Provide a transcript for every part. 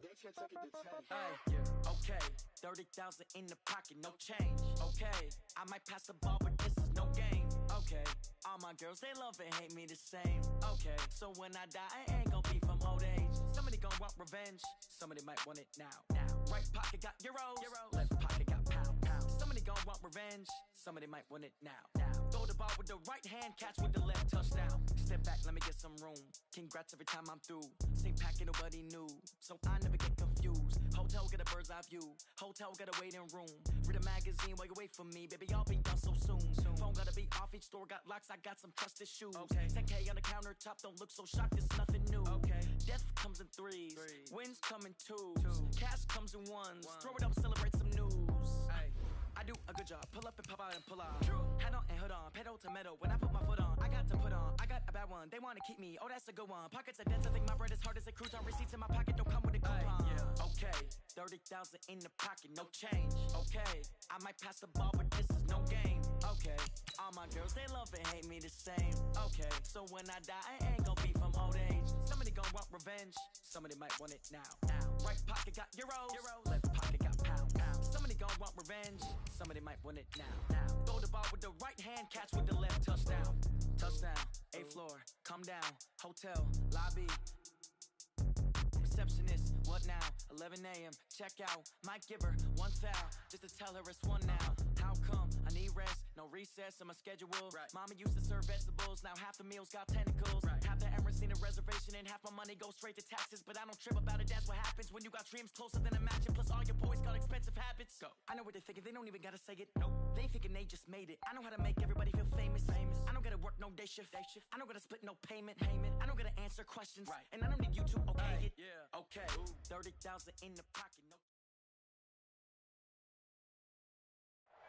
Yeah, okay. 30,000 in the pocket, no change. Okay, I might pass the ball, but this is no game. Okay, all my girls, they love and hate me the same. Okay, so when I die, I ain't gon' be from old age. Somebody gon' want revenge, somebody might want it now. Right pocket got euros, left pocket got pound. Somebody gon' want revenge, somebody might want it now. Throw the ball with the right hand, catch with the left, touchdown. Step back, let me get some room. Congrats every time I'm through. Same packet, nobody knew, so I never get confused. Hotel get a bird's eye view, hotel got a waiting room. Read a magazine while you wait for me, baby, I'll be done so soon. Phone gotta be off, each store got locks, I got some trusted shoes. 10K on the countertop, don't look so shocked, it's nothing new. Death comes in threes, wins come in twos, cash comes in ones. Throw it up, celebrate some news. I do a good job, pull up and pop out and pull out. Hat on and hood on, pedal to metal. When I put my foot on, I got to put on. I got a bad one, they wanna keep me, oh that's a good one. Pockets are dense, I think my bread is hard as a crouton. Receipts in my pocket don't come with a coupon. Okay, 30,000 in the pocket, no change. Okay, I might pass the ball, but this is no game. Okay, all my girls, they love and hate me the same. Okay, so when I die, I ain't gon' be from old age. Somebody gon' want revenge, somebody might want it now. Right pocket got euros, left pocket got pound. Somebody gon' want revenge, somebody might want it now. Throw the ball with the right hand, catch with the left, touchdown. Touchdown, 8th floor, come down, hotel, lobby. Receptionist, what now? 11 a.m., check out. Might give her one foul, just to tell her it's one now. How come? I need rest, no recess in my schedule. Mama used to serve vegetables, now half the meals got tentacles. Half the Emirates need a reservation and half my money goes straight to taxes. But I don't trip about it, that's what happens when you got dreams closer than a mansion. Plus all your boys got expensive habits. Go. I know what they're thinking, they don't even gotta say it. Nope. They thinking they just made it. I know how to make everybody feel famous. I don't gotta work no day shift. I don't gotta split no payment. I don't gotta answer questions. And I don't need you to okay it. Okay, 30,000 in the pocket.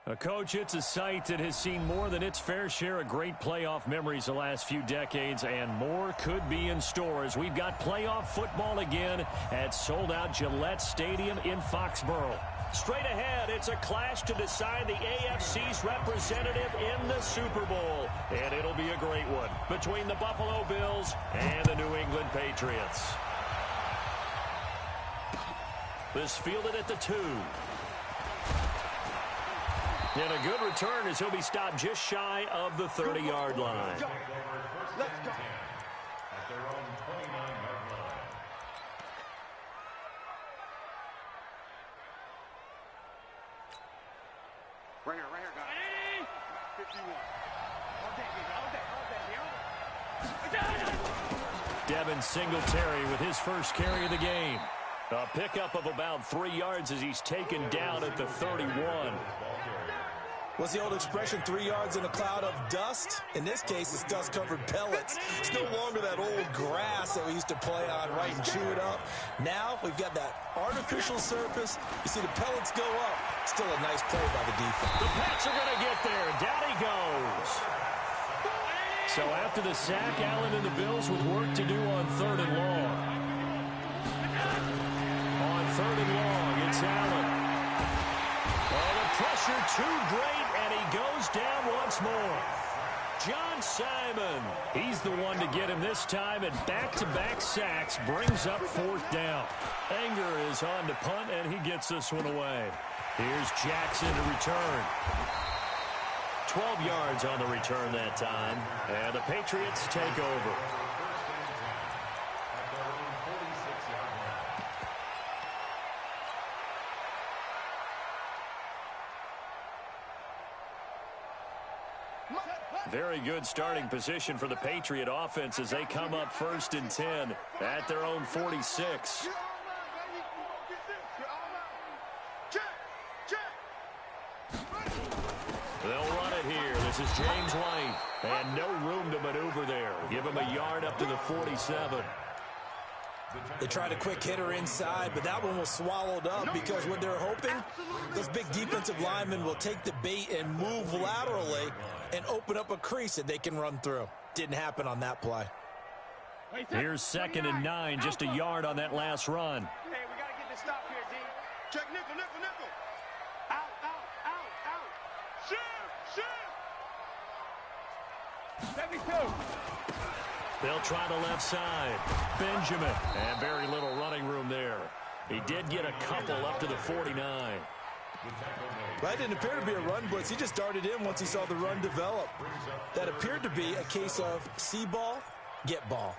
No. Coach, it's a site that has seen more than its fair share of great playoff memories the last few decades, and more could be in store as we've got playoff football again at sold-out Gillette Stadium in Foxborough. Straight ahead, it's a clash to decide the AFC's representative in the Super Bowl, and it'll be a great one between the Buffalo Bills and the New England Patriots. This fielded at the 2. And a good return as he'll be stopped just shy of the 30-yard line. Let's go. At their own 29-yard line. Right here, guys. 51. Devin Singletary with his first carry of the game. A pickup of about 3 yards as he's taken down at the 31. What's the old expression, 3 yards in a cloud of dust? In this case, it's dust-covered pellets. It's no longer that old grass that we used to play on, right, and chew it up. Now we've got that artificial surface. You see the pellets go up. Still a nice play by the defense. The Pats are going to get there. Down he goes. So after the sack, Allen and the Bills with work to do on 3rd and long. On 3rd and long, it's Allen. Oh, the pressure too great, and he goes down once more. John Simon, he's the one to get him this time, and back-to-back sacks brings up 4th down. Anger is on to punt, and he gets this one away. Here's Jackson to return. 12 yards on the return that time, and the Patriots take over. Very good starting position for the Patriot offense as they come up 1st and 10 at their own 46. They'll run it here. This is James White. And no room to maneuver there. Give him a yard up to the 47. They tried a quick hitter inside, but that one was swallowed up because what they're hoping, those big defensive linemen will take the bait and move laterally and open up a crease that they can run through. Didn't happen on that play. Here's 2nd and 9, just a yard on that last run. Hey, we got to get this stop here, D. Check nickel. Out. Shoot. 72. They'll try the left side. Benjamin. And very little running room there. He did get a couple up to the 49. That didn't appear to be a run blitz. He just darted in once he saw the run develop. That appeared to be a case of see ball, get ball.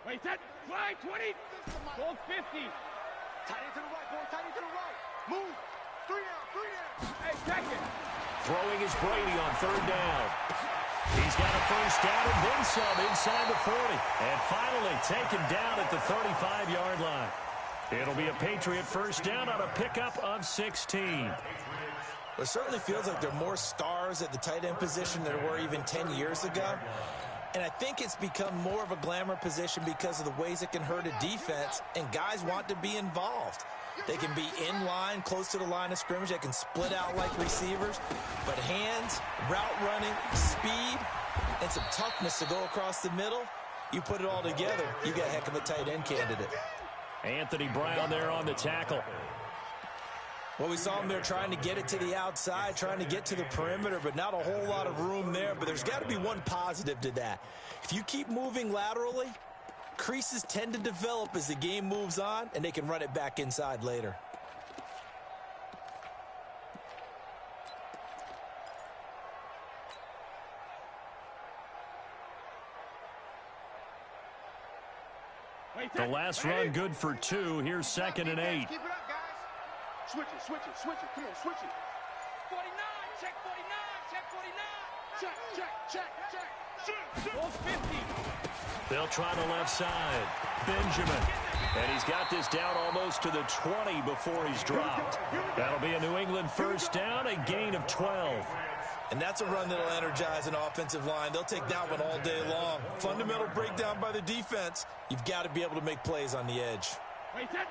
Wait, set, fly, 20, goal 50. Tight end to the right, boy, tight end to the right. Move, 3 down. Hey, check it. Throwing is Brady on third down. He's got a first down and then some inside the 40. And finally taken down at the 35-yard line. It'll be a Patriot first down on a pickup of 16. Well, it certainly feels like there are more stars at the tight end position than there were even 10 years ago. And I think it's become more of a glamour position because of the ways it can hurt a defense, and guys want to be involved. They can be in line, close to the line of scrimmage. They can split out like receivers. But hands, route running, speed, and some toughness to go across the middle, you put it all together, you got a heck of a tight end candidate. Anthony Brown there on the tackle. Well, we saw him there trying to get it to the outside, trying to get to the perimeter, but not a whole lot of room there. But there's got to be one positive to that. If you keep moving laterally, creases tend to develop as the game moves on, and they can run it back inside later. The last run good for 2. Here's 2nd and 8. Keep it up, guys. Switch it. Come on, switch it. 49, check 49. Check. Goal 50. They'll try the left side. Benjamin. And he's got this down almost to the 20 before he's dropped. That'll be a New England first down, a gain of 12. And that's a run that'll energize an offensive line. They'll take that one all day long. Fundamental breakdown by the defense. You've got to be able to make plays on the edge. Wait, 20.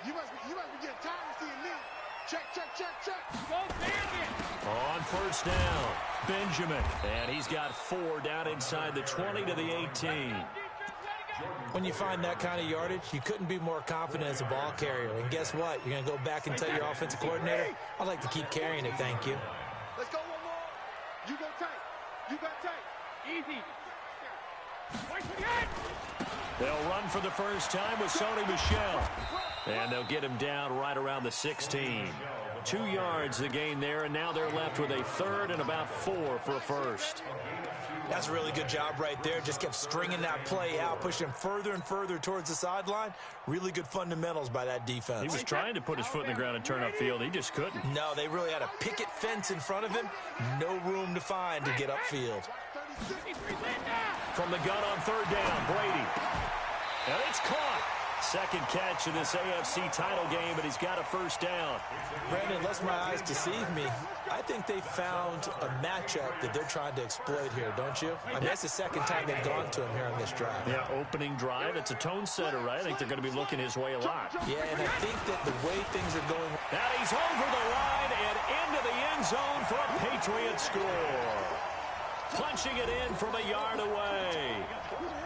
You must be getting tired of seeing me. Check. Go Bandit. On first down, Benjamin. And he's got 4 down inside the 20 to the 18. When you find that kind of yardage, you couldn't be more confident as a ball carrier. And guess what? You're going to go back and tell your offensive coordinator, I'd like to keep carrying it, thank you. Let's go one more. You go tight. Easy. They'll run for the first time with Sony Michel. And they'll get him down right around the 16. 2 yards the gain there, and now they're left with a 3rd and about 4 for a first. That's a really good job right there. Just kept stringing that play out, pushing him further and further towards the sideline. Really good fundamentals by that defense. He was trying to put his foot in the ground and turn upfield. He just couldn't. No, they really had a picket fence in front of him. No room to find to get upfield. From the gun on third down, Brady. And it's caught. Second catch of this AFC title game, and he's got a first down. Brandon, unless my eyes deceive me, I think they found a matchup that they're trying to exploit here, don't you? I mean, that's the second time they've gone to him here on this drive. Yeah, opening drive. It's a tone setter, right? I think they're going to be looking his way a lot. Yeah, and I think that the way things are going... Now he's over the line and into the end zone for a Patriot score. Punching it in from a yard away.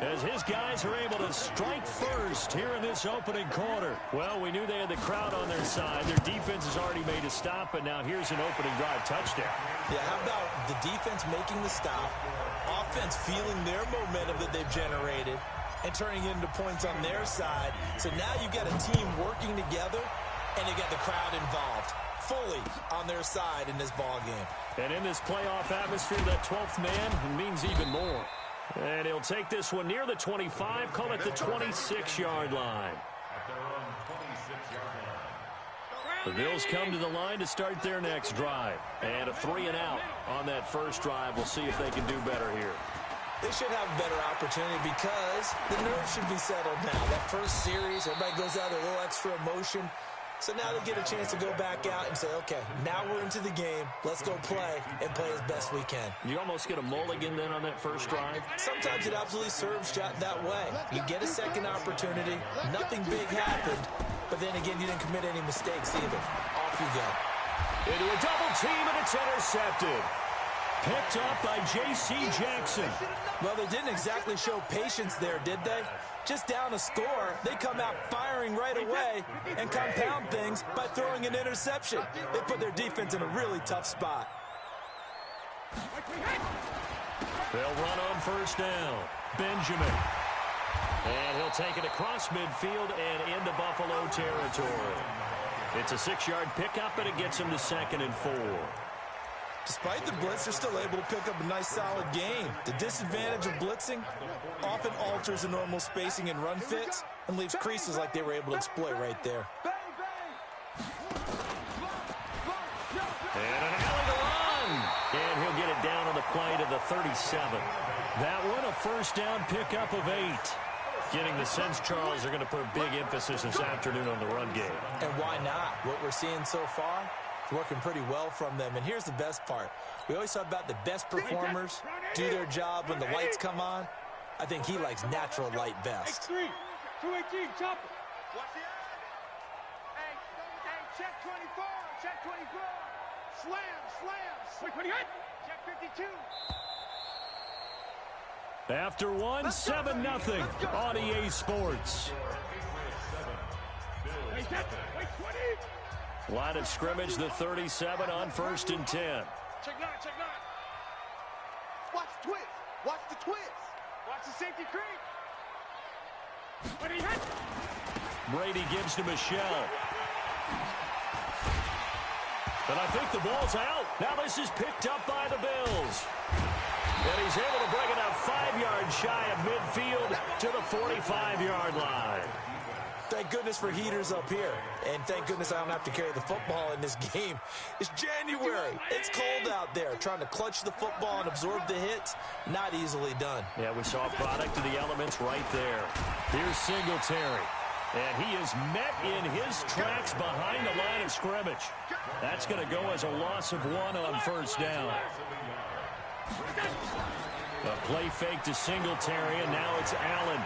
As his guys are able to strike first here in this opening quarter. Well, we knew they had the crowd on their side. Their defense has already made a stop, but now here's an opening drive touchdown. Yeah, how about the defense making the stop, offense feeling their momentum that they've generated, and turning it into points on their side. So now you've got a team working together, and you got the crowd involved fully on their side in this ball game. And in this playoff atmosphere, that 12th man means even more. And he'll take this one near the 25, call it the 26-yard line. The Bills come to the line to start their next drive. And a 3-and-out on that first drive. We'll see if they can do better here. They should have a better opportunity because the nerves should be settled now. That first series, everybody goes out with a little extra emotion. So now they get a chance to go back out and say, okay, now we're into the game. Let's go play and play as best we can. You almost get a mulligan then on that first drive? Sometimes it absolutely serves that way. You get a second opportunity. Nothing big happened. But then again, you didn't commit any mistakes either. Off you go. Into a double team, and it's intercepted. Picked up by J.C. Jackson. Well, they didn't exactly show patience there, did they? Just down a score, they come out firing scoring right away and compound things by throwing an interception. They put their defense in a really tough spot. They'll run on first down. Benjamin. And he'll take it across midfield and into Buffalo territory. It's a 6-yard pickup, and it gets him to 2nd and 4. Despite the blitz, they're still able to pick up a nice, solid gain. The disadvantage of blitzing often alters the normal spacing and run fits and leaves creases like they were able to exploit right there. And an alley to run. And he'll get it down on the play to the 37. That one, a first down pickup of 8. Getting the sense Charles are going to put a big emphasis this afternoon on the run game. And why not? What we're seeing so far is working pretty well from them. And here's the best part. We always talk about the best performers do their job when the lights come on. I think he likes natural light best. X3, 218, chopper. Watch the hey, check 24, check 24. Slam. Check 52. After one, 7-0 on EA Sports. Line of scrimmage, the 37 on 1st and 10. Check 9. Watch the twist. Watch the safety creep. Brady gives to Michelle. And I think the ball's out. Now this is picked up by the Bills. And he's able to bring it up 5 yards shy of midfield to the 45-yard line. Thank goodness for heaters up here. And thank goodness I don't have to carry the football in this game. It's January. It's cold out there. Trying to clutch the football and absorb the hits, not easily done. Yeah, we saw a product of the elements right there. Here's Singletary. And he is met in his tracks behind the line of scrimmage. That's going to go as a loss of 1 on first down. A play fake to Singletary, and now it's Allen.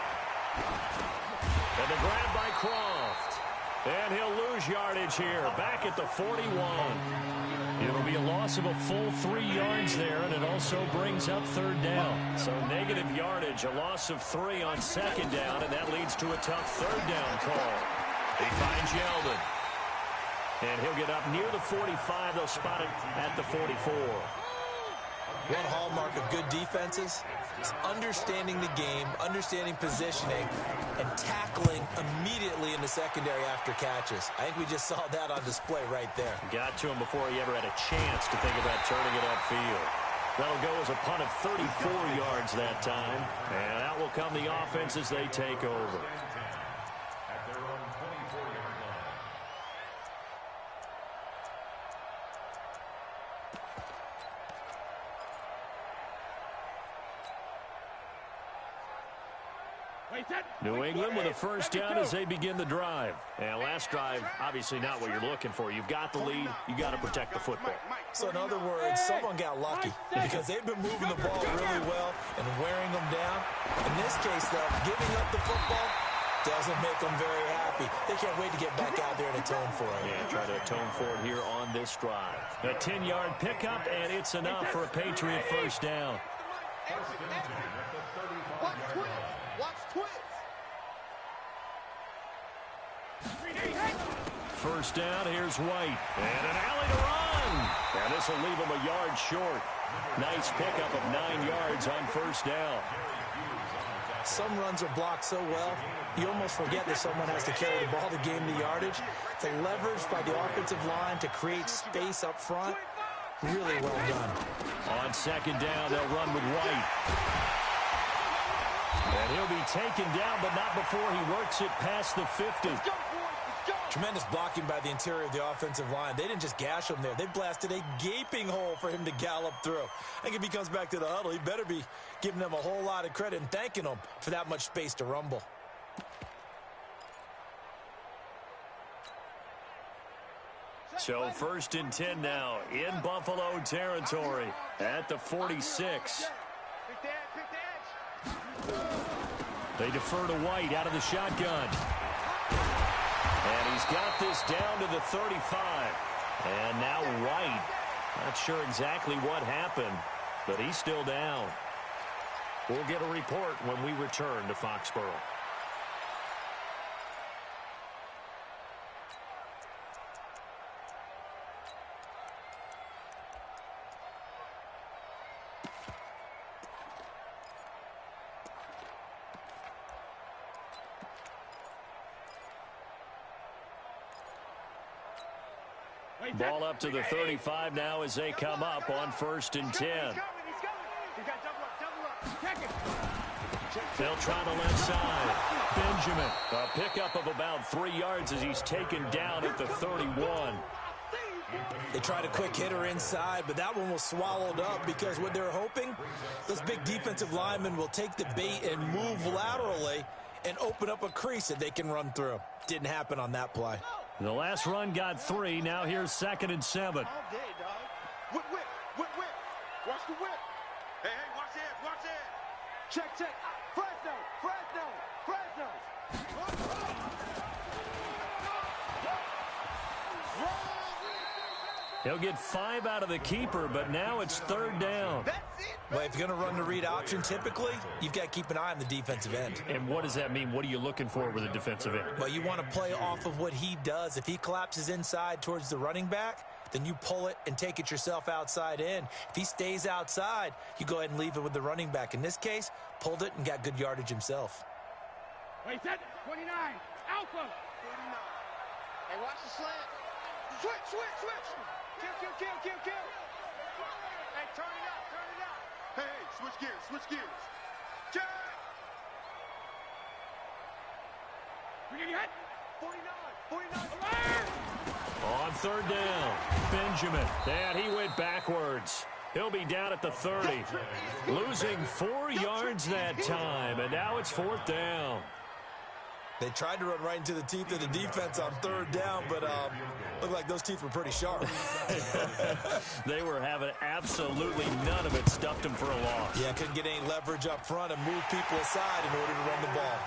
And the grab by Croft. And he'll lose yardage here, back at the 41. It'll be a loss of a full 3 yards there, and it also brings up 3rd down. So negative yardage, a loss of 3 on 2nd down, and that leads to a tough 3rd down call. He finds Yeldon. And he'll get up near the 45. They'll spot it at the 44. One hallmark of good defenses is understanding the game, understanding positioning, and tackling immediately in the secondary after catches. I think we just saw that on display right there. Got to him before he ever had a chance to think about turning it upfield. That'll go as a punt of 34 yards that time. And out will come the offense as they take over. New England with a first down as they begin the drive. And last drive, obviously not what you're looking for. You've got the lead. You got to protect the football. So in other words, someone got lucky because they've been moving the ball really well and wearing them down. In this case, though, giving up the football doesn't make them very happy. They can't wait to get back out there and atone for it. Yeah, try to atone for it here on this drive. A 10-yard pickup, and it's enough for a Patriot first down. Watch twist. First down, here's White. And an alley to run. And this will leave him a yard short. Nice pickup of 9 yards on first down. Some runs are blocked so well, you almost forget that someone has to carry the ball to gain the yardage. The leverage by the offensive line to create space up front, really well done. On second down, they'll run with White. And he'll be taken down, but not before he works it past the 50. Tremendous blocking by the interior of the offensive line. They didn't just gash him there. They blasted a gaping hole for him to gallop through. I think if he comes back to the huddle, he better be giving them a whole lot of credit and thanking them for that much space to rumble. So 1st and 10 now in Buffalo territory at the 46. They defer to White out of the shotgun. And he's got this down to the 35. And now White, not sure exactly what happened, but he's still down. We'll get a report when we return to Foxborough. Ball up to the 35 now as they come up on 1st and 10. They'll try the left side. Benjamin, a pickup of about 3 yards as he's taken down at the 31. They tried a quick hitter inside, but that one was swallowed up because what they're hoping, those big defensive linemen will take the bait and move laterally and open up a crease that they can run through. Didn't happen on that play. The last run got 3. Now here's 2nd and 7. All day, dog. Whip, whip, whip, whip. Watch the whip. Hey, hey, watch it, watch it. Check, check. Fresno, Fresno, Fresno. He'll get 5 out of the keeper, but now it's 3rd down. That's it. Well, if you're going to run the read option, typically, you've got to keep an eye on the defensive end. And what does that mean? What are you looking for with a defensive end? Well, you want to play off of what he does. If he collapses inside towards the running back, then you pull it and take it yourself outside in. If he stays outside, you go ahead and leave it with the running back. In this case, pulled it and got good yardage himself. Wait, set. 29. Alpha. 49. Hey, watch the slant. Switch, switch, switch. Kill, kill, kill, kill, kill. Hey, turn it up, turn it up. Hey, switch gears, switch gears. Jack. We get hit. 49, 49. On 3rd down, Benjamin. And he went backwards. He'll be down at the 30. Losing 4 yards that time, and now it's 4th down. They tried to run right into the teeth of the defense on 3rd down, but looked like those teeth were pretty sharp. They were having absolutely none of it. Stuffed them for a loss. Yeah, couldn't get any leverage up front and move people aside in order to run the ball.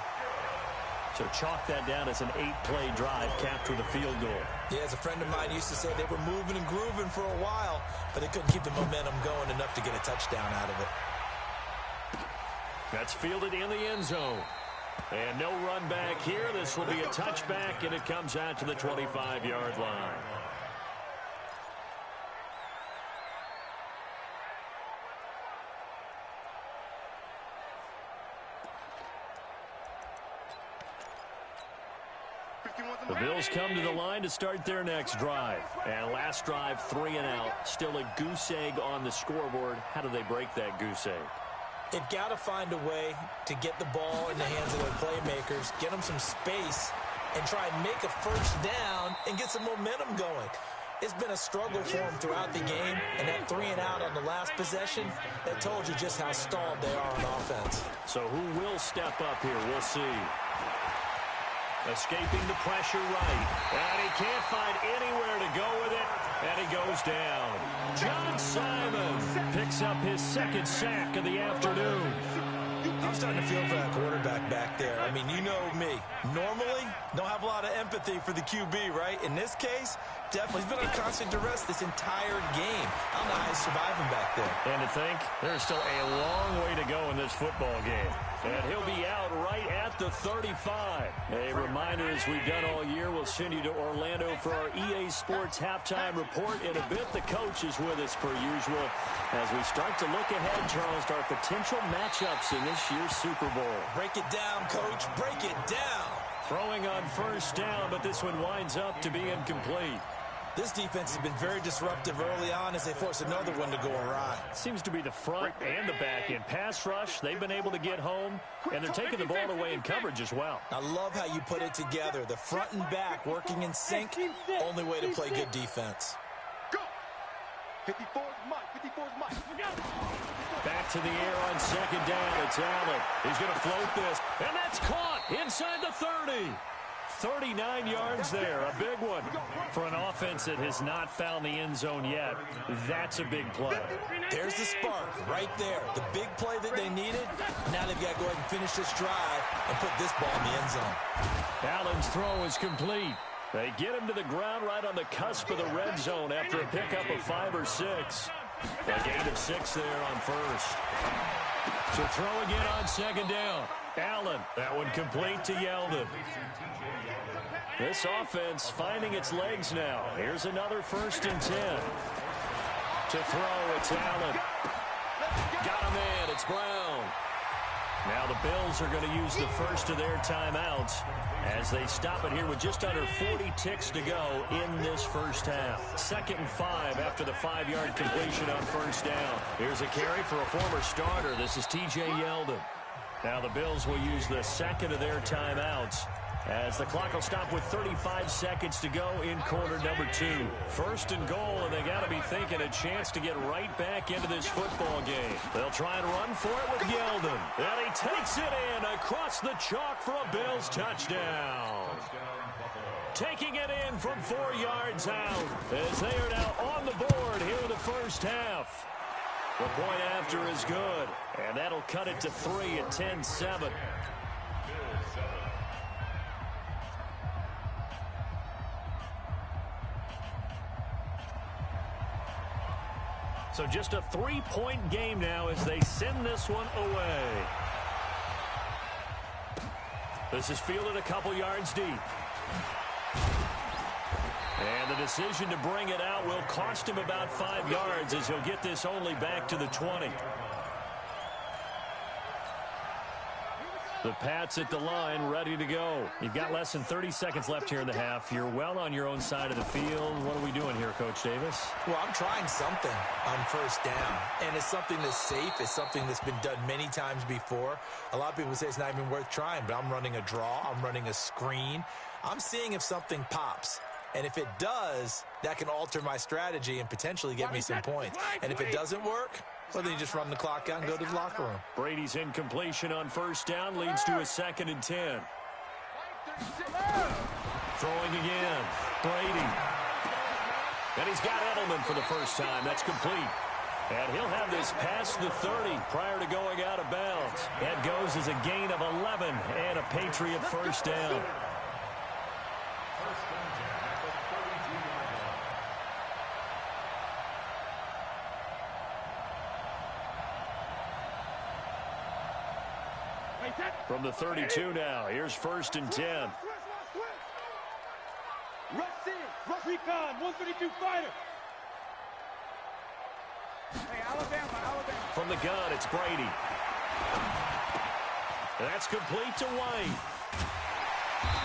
So chalk that down as an 8-play drive, capture the field goal. Yeah, as a friend of mine used to say, they were moving and grooving for a while, but they couldn't keep the momentum going enough to get a touchdown out of it. That's fielded in the end zone. And no run back here. This will be a touchback, and it comes out to the 25-yard line. The Bills come to the line to start their next drive. And last drive, 3 and out. Still a goose egg on the scoreboard. How do they break that goose egg? They've got to find a way to get the ball in the hands of their playmakers, get them some space, and try and make a first down and get some momentum going. It's been a struggle for them throughout the game, and that 3 and out on the last possession, that told you just how stalled they are on offense. So who will step up here? We'll see. Escaping the pressure right. And he can't find anywhere to go with it. And he goes down. John Simon picks up his 2nd sack of the afternoon. I'm starting to feel for that quarterback back there. I mean, you know me. Normally, don't have a lot of empathy for the QB, right? In this case, definitely. He's been on constant duress this entire game. I don't know how he's surviving back there. And to think, there's still a long way to go in this football game. And he'll be out right at the 35. A reminder, as we've done all year, we'll send you to Orlando for our EA Sports halftime report. In a bit, the coach is with us per usual as we start to look ahead, Charles, to our potential matchups in this year's Super Bowl. Break it down, Coach. Break it down. Throwing on 1st down, but this one winds up to be incomplete. This defense has been very disruptive early on as they force another one to go awry. Seems to be the front and the back end. Pass rush, they've been able to get home, and they're taking the ball away in coverage as well. I love how you put it together. The front and back working in sync, only way to play good defense. Go! 54 is Mike, 54 is Mike. Back to the air on 2nd down. It's Allen. He's going to float this, and that's caught inside the 30. 39 yards there, a big one. For an offense that has not found the end zone yet, that's a big play. There's the spark right there. The big play that they needed. Now they've got to go ahead and finish this drive and put this ball in the end zone. Allen's throw is complete. They get him to the ground right on the cusp of the red zone after a pickup of 5 or 6. A gain of 6 there on 1st. So throw again on 2nd down. Allen, that one complete to Yeldon. This offense finding its legs now. Here's another 1st and 10. To throw, it's Allen. Got him in, it's Brown. Now the Bills are going to use the first of their timeouts as they stop it here with just under 40 ticks to go in this first half. 2nd and 5 after the 5-yard completion on first down. Here's a carry for a former starter. This is T.J. Yeldon. Now the Bills will use the second of their timeouts as the clock will stop with 35 seconds to go in quarter number 2. 1st and goal, and they got to be thinking a chance to get right back into this football game. They'll try and run for it with Yeldon. And he takes it in across the chalk for a Bills touchdown. Taking it in from 4 yards out as they are now on the board here in the first half. The point after is good, and that'll cut it to 3 at 10-7. So just a 3-point game now as they send this one away. This is fielded a couple yards deep. And the decision to bring it out will cost him about 5 yards as he'll get this only back to the 20. The Pats at the line, ready to go. You've got less than 30 seconds left here in the half. You're well on your own side of the field. What are we doing here, Coach Davis? Well, I'm trying something on first down, and it's something that's safe. It's something that's been done many times before. A lot of people say it's not even worth trying, but I'm running a draw. I'm running a screen. I'm seeing if something pops. And if it does, that can alter my strategy and potentially get me some points. And if it doesn't work, well, then you just run the clock out and go to the locker room. Brady's incompletion on first down leads to a 2nd and 10. Throwing again. Brady. And he's got Edelman for the first time. That's complete. And he'll have this past the 30 prior to going out of bounds. That goes as a gain of 11 and a Patriot first down. From the 32 now, here's 1st and 10. Rush in, rush recon, 132 fighter. Hey, Alabama. From the gun, it's Brady. That's complete to White.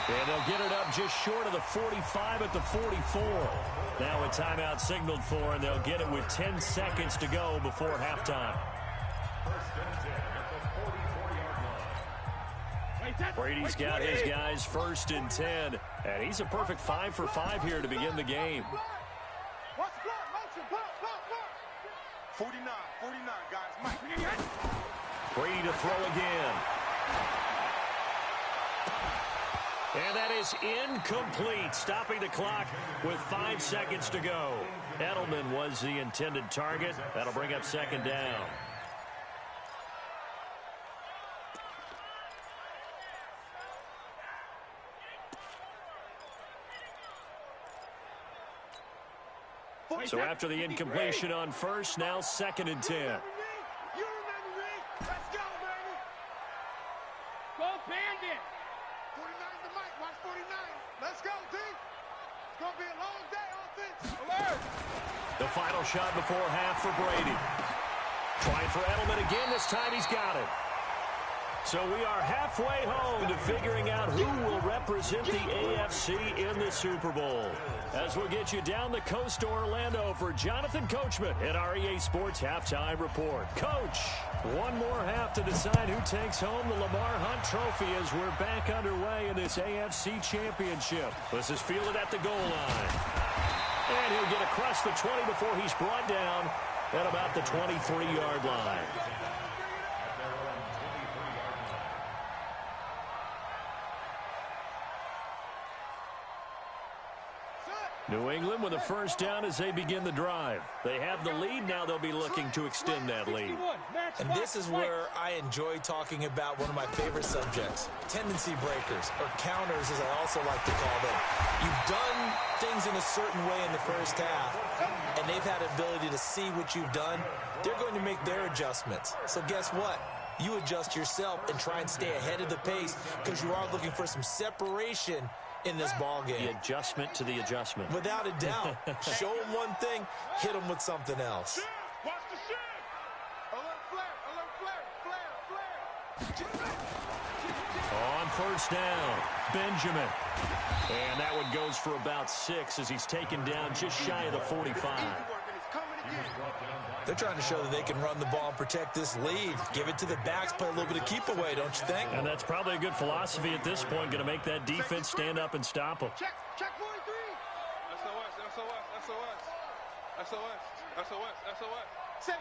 And they'll get it up just short of the 45 at the 44. Now a timeout signaled for, and they'll get it with 10 seconds to go before halftime. Brady's got his guys 1st and 10, and he's a perfect 5 for 5 here to begin the game. 49, guys. Brady to throw again. And that is incomplete, stopping the clock with 5 seconds to go. Edelman was the intended target. That'll bring up 2nd down. So after the incompletion on first, now 2nd and 10. You remember me? Let's go, baby. Go Bandit. 49's the mic. Watch 49. Let's go, D. It's going to be a long day on offense. Alert. The final shot before half for Brady. Trying for Edelman again. This time he's got it. So we are halfway home to figuring out who will represent the AFC in the Super Bowl. As we'll get you down the coast to Orlando for Jonathan Coachman at our EA Sports Halftime Report. Coach, one more half to decide who takes home the Lamar Hunt Trophy as we're back underway in this AFC Championship. This is fielded at the goal line. And he'll get across the 20 before he's brought down at about the 23-yard line. New England with a first down as they begin the drive. They have the lead. Now they'll be looking to extend that lead. And this is where I enjoy talking about one of my favorite subjects, tendency breakers, or counters as I also like to call them. You've done things in a certain way in the first half, and they've had the ability to see what you've done. They're going to make their adjustments. So guess what? You adjust yourself and try and stay ahead of the pace because you are looking for some separation in this ball game. The adjustment to the adjustment. Without a doubt. Show them one thing, hit them with something else. Watch the shit. Alert flare, flare, flare. On first down, Benjamin. And that one goes for about 6 as he's taken down just shy of the 45. They're trying to show that they can run the ball and protect this lead. Give it to the backs, play a little bit of keep away, don't you think? And that's probably a good philosophy at this point, going to make that defense stand up and stop them. Check 43. SOS. Safe.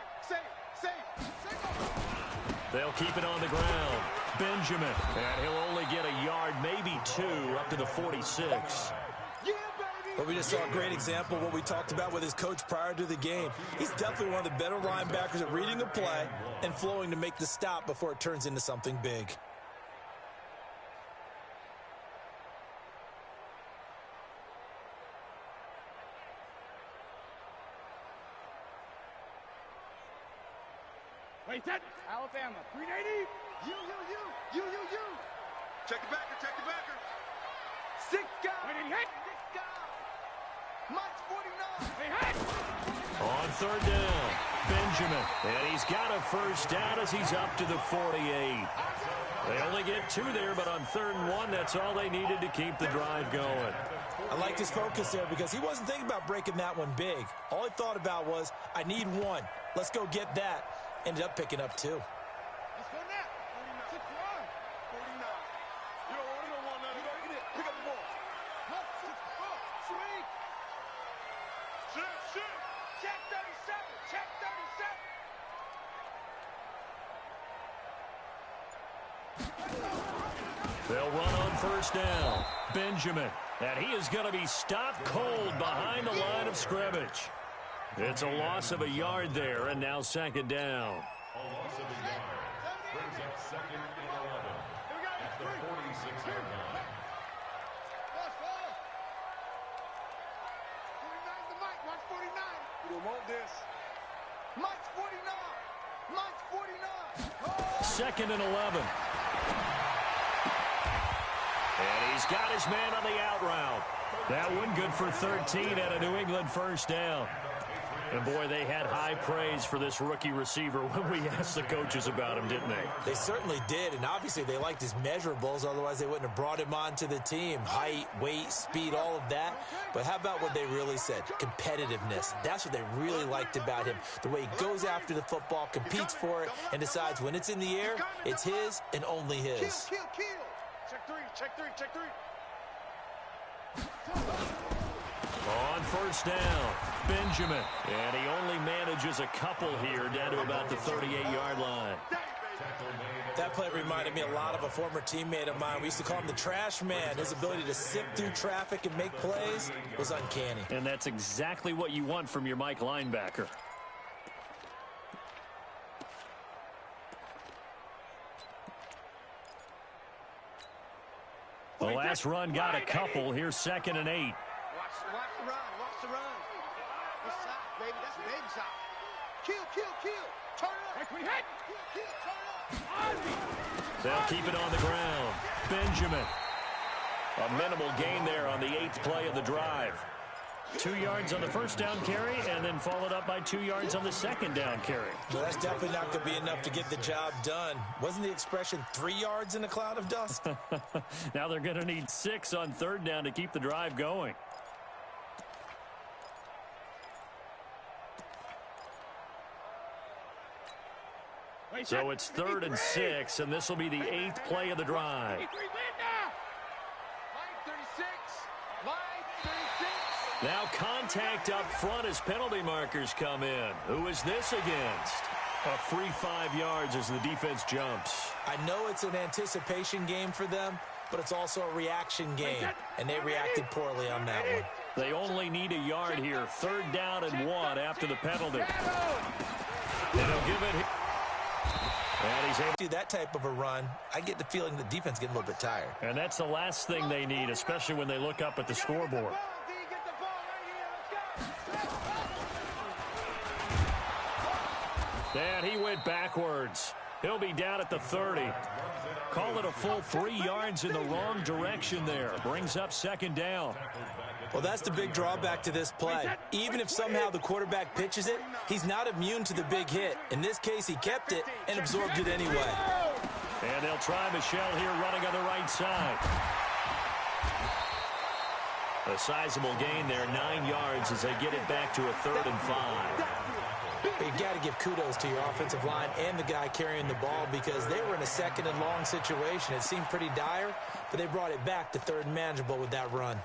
They'll keep it on the ground. Benjamin. And he'll only get a yard, maybe 2, up to the 46. But we just saw a great example of what we talked about with his coach prior to the game. He's definitely one of the better linebackers at reading a play and flowing to make the stop before it turns into something big. Wait, that. Alabama, 380. You. Check the backer. 6 guys. Wait, he hit. 6 guys. Mike's 49. They hit. On third down, Benjamin. And he's got a first down as he's up to the 48. They only get 2 there, but on 3rd and 1, that's all they needed to keep the drive going. I liked his focus there because he wasn't thinking about breaking that one big. All he thought about was, I need 1. Let's go get that. Ended up picking up 2. Let's go now. 49. 49. You don't want nothing. You gotta get it. Pick up the ball. Sweet. Shit. Check 37. They'll run on first down. Benjamin. And he is going to be stopped cold behind the line of scrimmage. It's a loss of a yard there, and now 2nd down. A loss of a yard brings up 2nd and 11 at the 46-yard line. Watch 49. We don't want this. Mike's 49. 2nd and 11. And he's got his man on the out route. That one good for 13 and a New England first down. And, boy, they had high praise for this rookie receiver when we asked the coaches about him, didn't they? They certainly did, and obviously they liked his measurables. Otherwise, they wouldn't have brought him onto the team. Height, weight, speed, all of that. But how about what they really said? Competitiveness. That's what they really liked about him. The way he goes after the football, competes for it, and decides when it's in the air, it's his and only his. Kill. Check three. On first down, Benjamin. And he only manages a couple here down to about the 38-yard line. That play reminded me a lot of a former teammate of mine. We used to call him the trash man. His ability to sift through traffic and make plays was uncanny. And that's exactly what you want from your Mike linebacker. The last run got a couple. Here's 2nd and 8. Watch the run. This side, baby. That's baby side. Kill. Turn it up. Turn it up. They'll keep it on the ground. Benjamin. A minimal gain there on the 8th play of the drive. 2 yards on the first down carry, and then followed up by 2 yards on the 2nd down carry. Well, that's definitely not going to be enough to get the job done. Wasn't the expression 3 yards in a cloud of dust? Now they're going to need 6 on 3rd down to keep the drive going. So it's 3rd and 6, and this will be the 8th play of the drive. Now contact up front as penalty markers come in. Who is this against? A free 5 yards as the defense jumps. I know it's an anticipation game for them, but it's also a reaction game, and they reacted poorly on that one. They only need a yard here. 3rd down and 1 after the penalty. And he'll give it. And he's able to do that type of a run. I get the feeling the defense getting a little bit tired. And that's the last thing they need, especially when they look up at the scoreboard. And he went backwards. He'll be down at the 30. Call it a full 3 yards in the wrong direction there. Brings up 2nd down. Well, that's the big drawback to this play. Even if somehow the quarterback pitches it, he's not immune to the big hit. In this case, he kept it and absorbed it anyway. And they'll try Michel here running on the right side. A sizable gain there, 9 yards as they get it back to a 3rd and 5. You got to give kudos to your offensive line and the guy carrying the ball because they were in a 2nd and long situation. It seemed pretty dire, but they brought it back to 3rd and manageable with that run.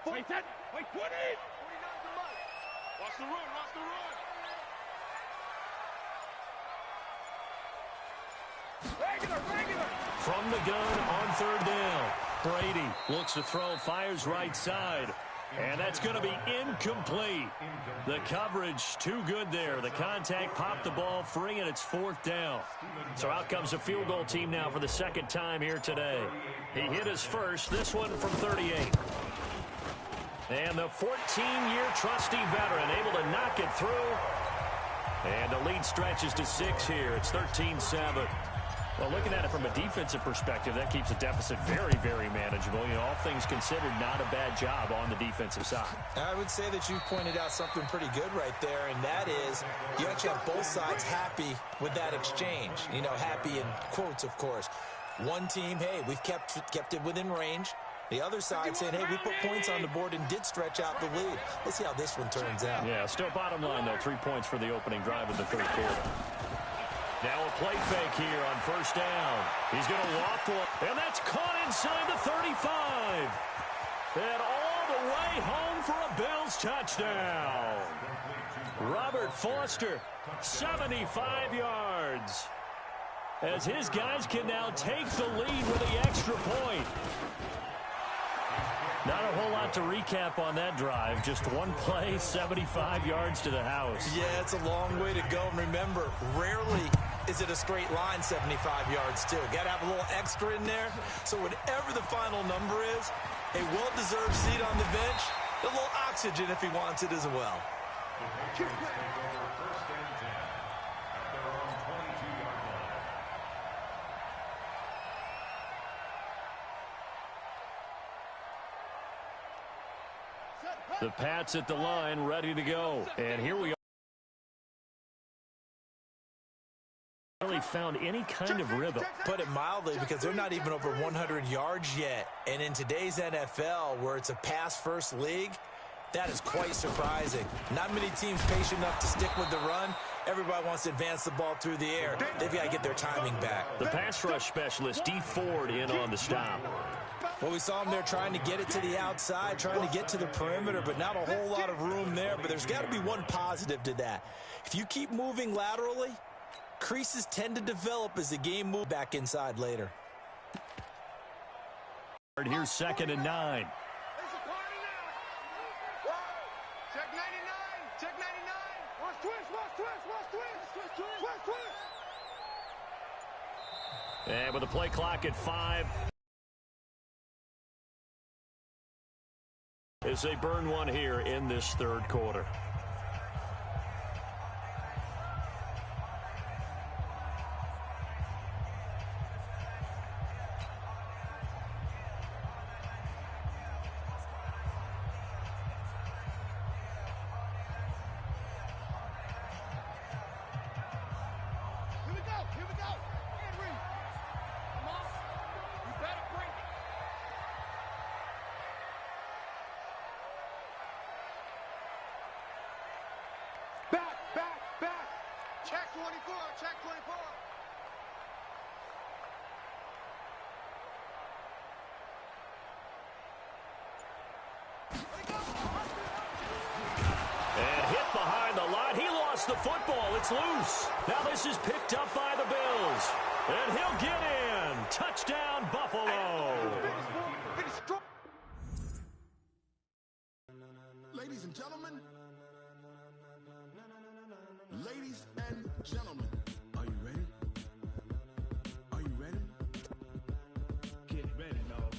Wait, that. Wait, 20. 49 to Mike. Watch the run, watch the run. Regular. From the gun on 3rd down. Brady looks to throw, fires right side. And that's going to be incomplete. The coverage too good there. The contact popped the ball free, and it's 4th down. So out comes a field goal team now for the 2nd time here today. He hit his first, this one from 38. And the 14-year trusty veteran able to knock it through. And the lead stretches to 6 here. It's 13-7. Well, looking at it from a defensive perspective, that keeps the deficit very, very manageable. You know, all things considered, not a bad job on the defensive side. I would say that you've pointed out something pretty good right there, and that is you actually have both sides happy with that exchange. You know, happy in quotes, of course. One team, hey, we've kept it within range. The other side saying, hey, we put points on the board and did stretch out the lead. Let's see how this one turns out. Yeah, still bottom line, though, 3 points for the opening drive of the 3rd quarter. Now a play fake here on 1st down. He's going to waft one, and that's caught inside the 35. And all the way home for a Bills touchdown. Robert Foster, 75 yards. As his guys can now take the lead with the extra point. Not a whole lot to recap on that drive. Just one play, 75 yards to the house. Yeah, it's a long way to go. And remember, rarely is it a straight line 75 yards, too. Got to have a little extra in there. So whatever the final number is, a well-deserved seat on the bench, a little oxygen if he wants it as well. The Pats at the line, ready to go. And here we are. Really found any kind of rhythm. Put it mildly, because they're not even over 100 yards yet. And in today's NFL, where it's a pass-first league, that is quite surprising. Not many teams patient enough to stick with the run. Everybody wants to advance the ball through the air. They've got to get their timing back. The pass rush specialist, Dee Ford, in on the stop. Well, we saw him there trying to get it to the outside, trying to get to the perimeter, but not a whole lot of room there. But there's got to be one positive to that. If you keep moving laterally, creases tend to develop as the game moves back inside later. Here's 2nd and 9. Check 99. Check 99. Watch twist. And with the play clock at 5. As they burn one here in this 3rd quarter. Here we go. Henry. Come on. You better bring it. Back. Check 24. Check 24. And hit behind the line. He lost the football. It's loose. Now this is picked up by the Bills. And he'll get in. Touchdown, Buffalo. Ladies and gentlemen. Ladies and gentlemen. Are you ready? Are you ready? Get ready, dog.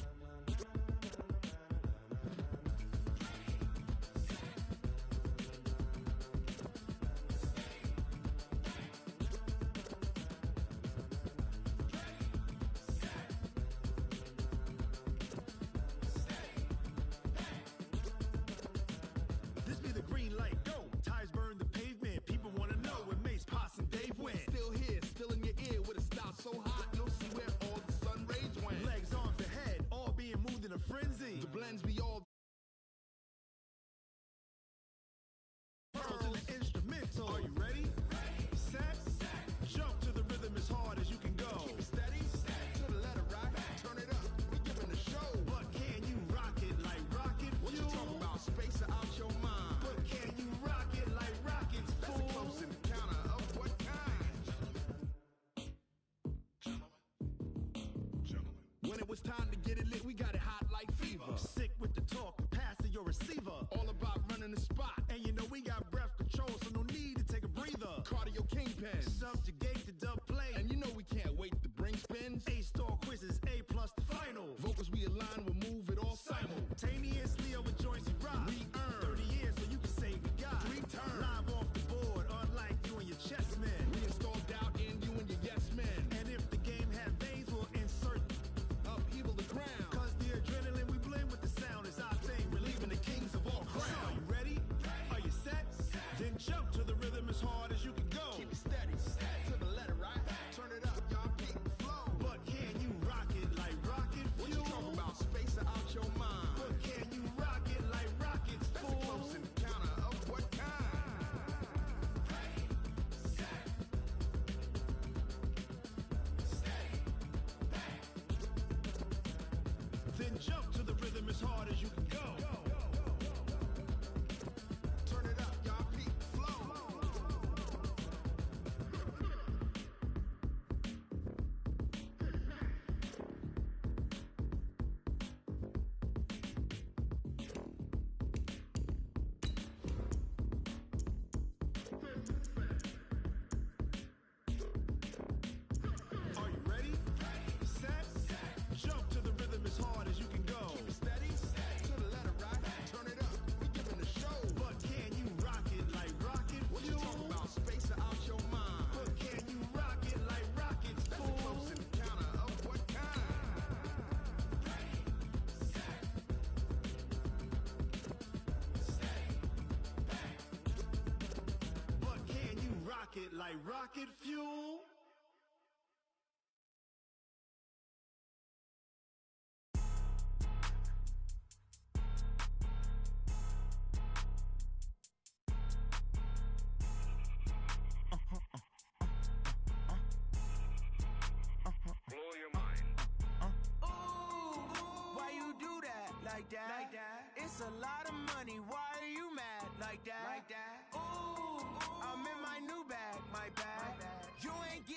frenzy. The blends be all pearls in the instrumental. Are you ready? Set. Jump to the rhythm as hard as you can go. Keep it steady. To the letter right. Turn it up. We giving the show. But can you rock it like rocket fuel? What you talking about? Space out your mind. But can you rock it like rockets, fool? That's a close encounter of what kind? Gentlemen. When it was time to get it lit, we got it hot like fever. Sick with the talk, pass to your receiver. All about running the spot. And you know we got breath control, so no need to take a breather. Cardio kingpin. Subjugate the dub play. And you know we can't wait to bring spins. A-star quizzes, A+ the final. Vocals we align, we'll move it all simultaneously over joints we rock. We earn 30 years so you can say we got 3 turns. Live off the board, unlike you and your chess men. We install doubt in you and your yes men. And if the game had veins, we'll insert upheaval the ground. Cause the adrenaline we blend with the sound is our thing, relieving the kings of all crowns. So are you ready? Are you set? Then jump to the rhythm as hard as you can go. Keep it steady, to the letter right. Turn it up, y'all beat the flow. But can you rock it like rocket fuel? What you talking about? Space out your mind. But can you rock it like rockets, fool? That's a close encounter of what kind? Then jump to the rhythm as hard as you can go. Turn it up, y'all beat the flow. Are you ready? Set. Jump to the rhythm as hard as you can go. Keep it steady. To the letter right. Turn it up. We giving the show. But can you rock it like rocket fuel? What you talking about? Space out your mind. But can you rock it like rockets, fool? That's a close encounter of what kind? But can you rock it like rocket fuel? Blow your mind. Why you do that? Like that? It's a lot of money. Why are you mad? Like that? Ooh, I'm in my new bag. My bad. You ain't get.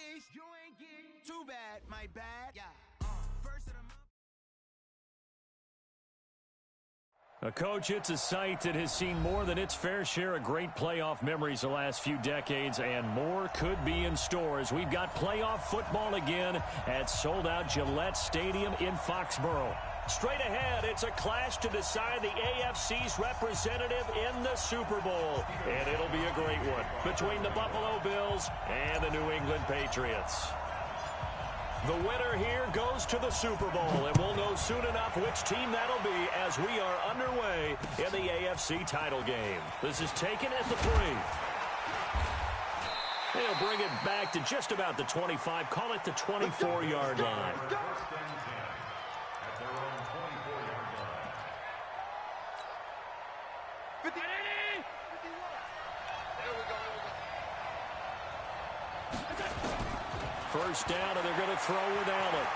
Too bad. My bad. Yeah. First of the month. Coach, it's a site that has seen more than its fair share of great playoff memories the last few decades, and more could be in store as we've got playoff football again at sold-out Gillette Stadium in Foxborough. Straight ahead, it's a clash to decide the AFC's representative in the Super Bowl, and it'll be a great one between the Buffalo Bills and the New England Patriots. The winner here goes to the Super Bowl, and we'll know soon enough which team that'll be as we are underway in the AFC title game. This is taken at the 3. They'll bring it back to just about the 25, call it the 24-yard line. First and 10 at their own 24-yard line. 50. There we go. First down, and they're going to throw with Allen.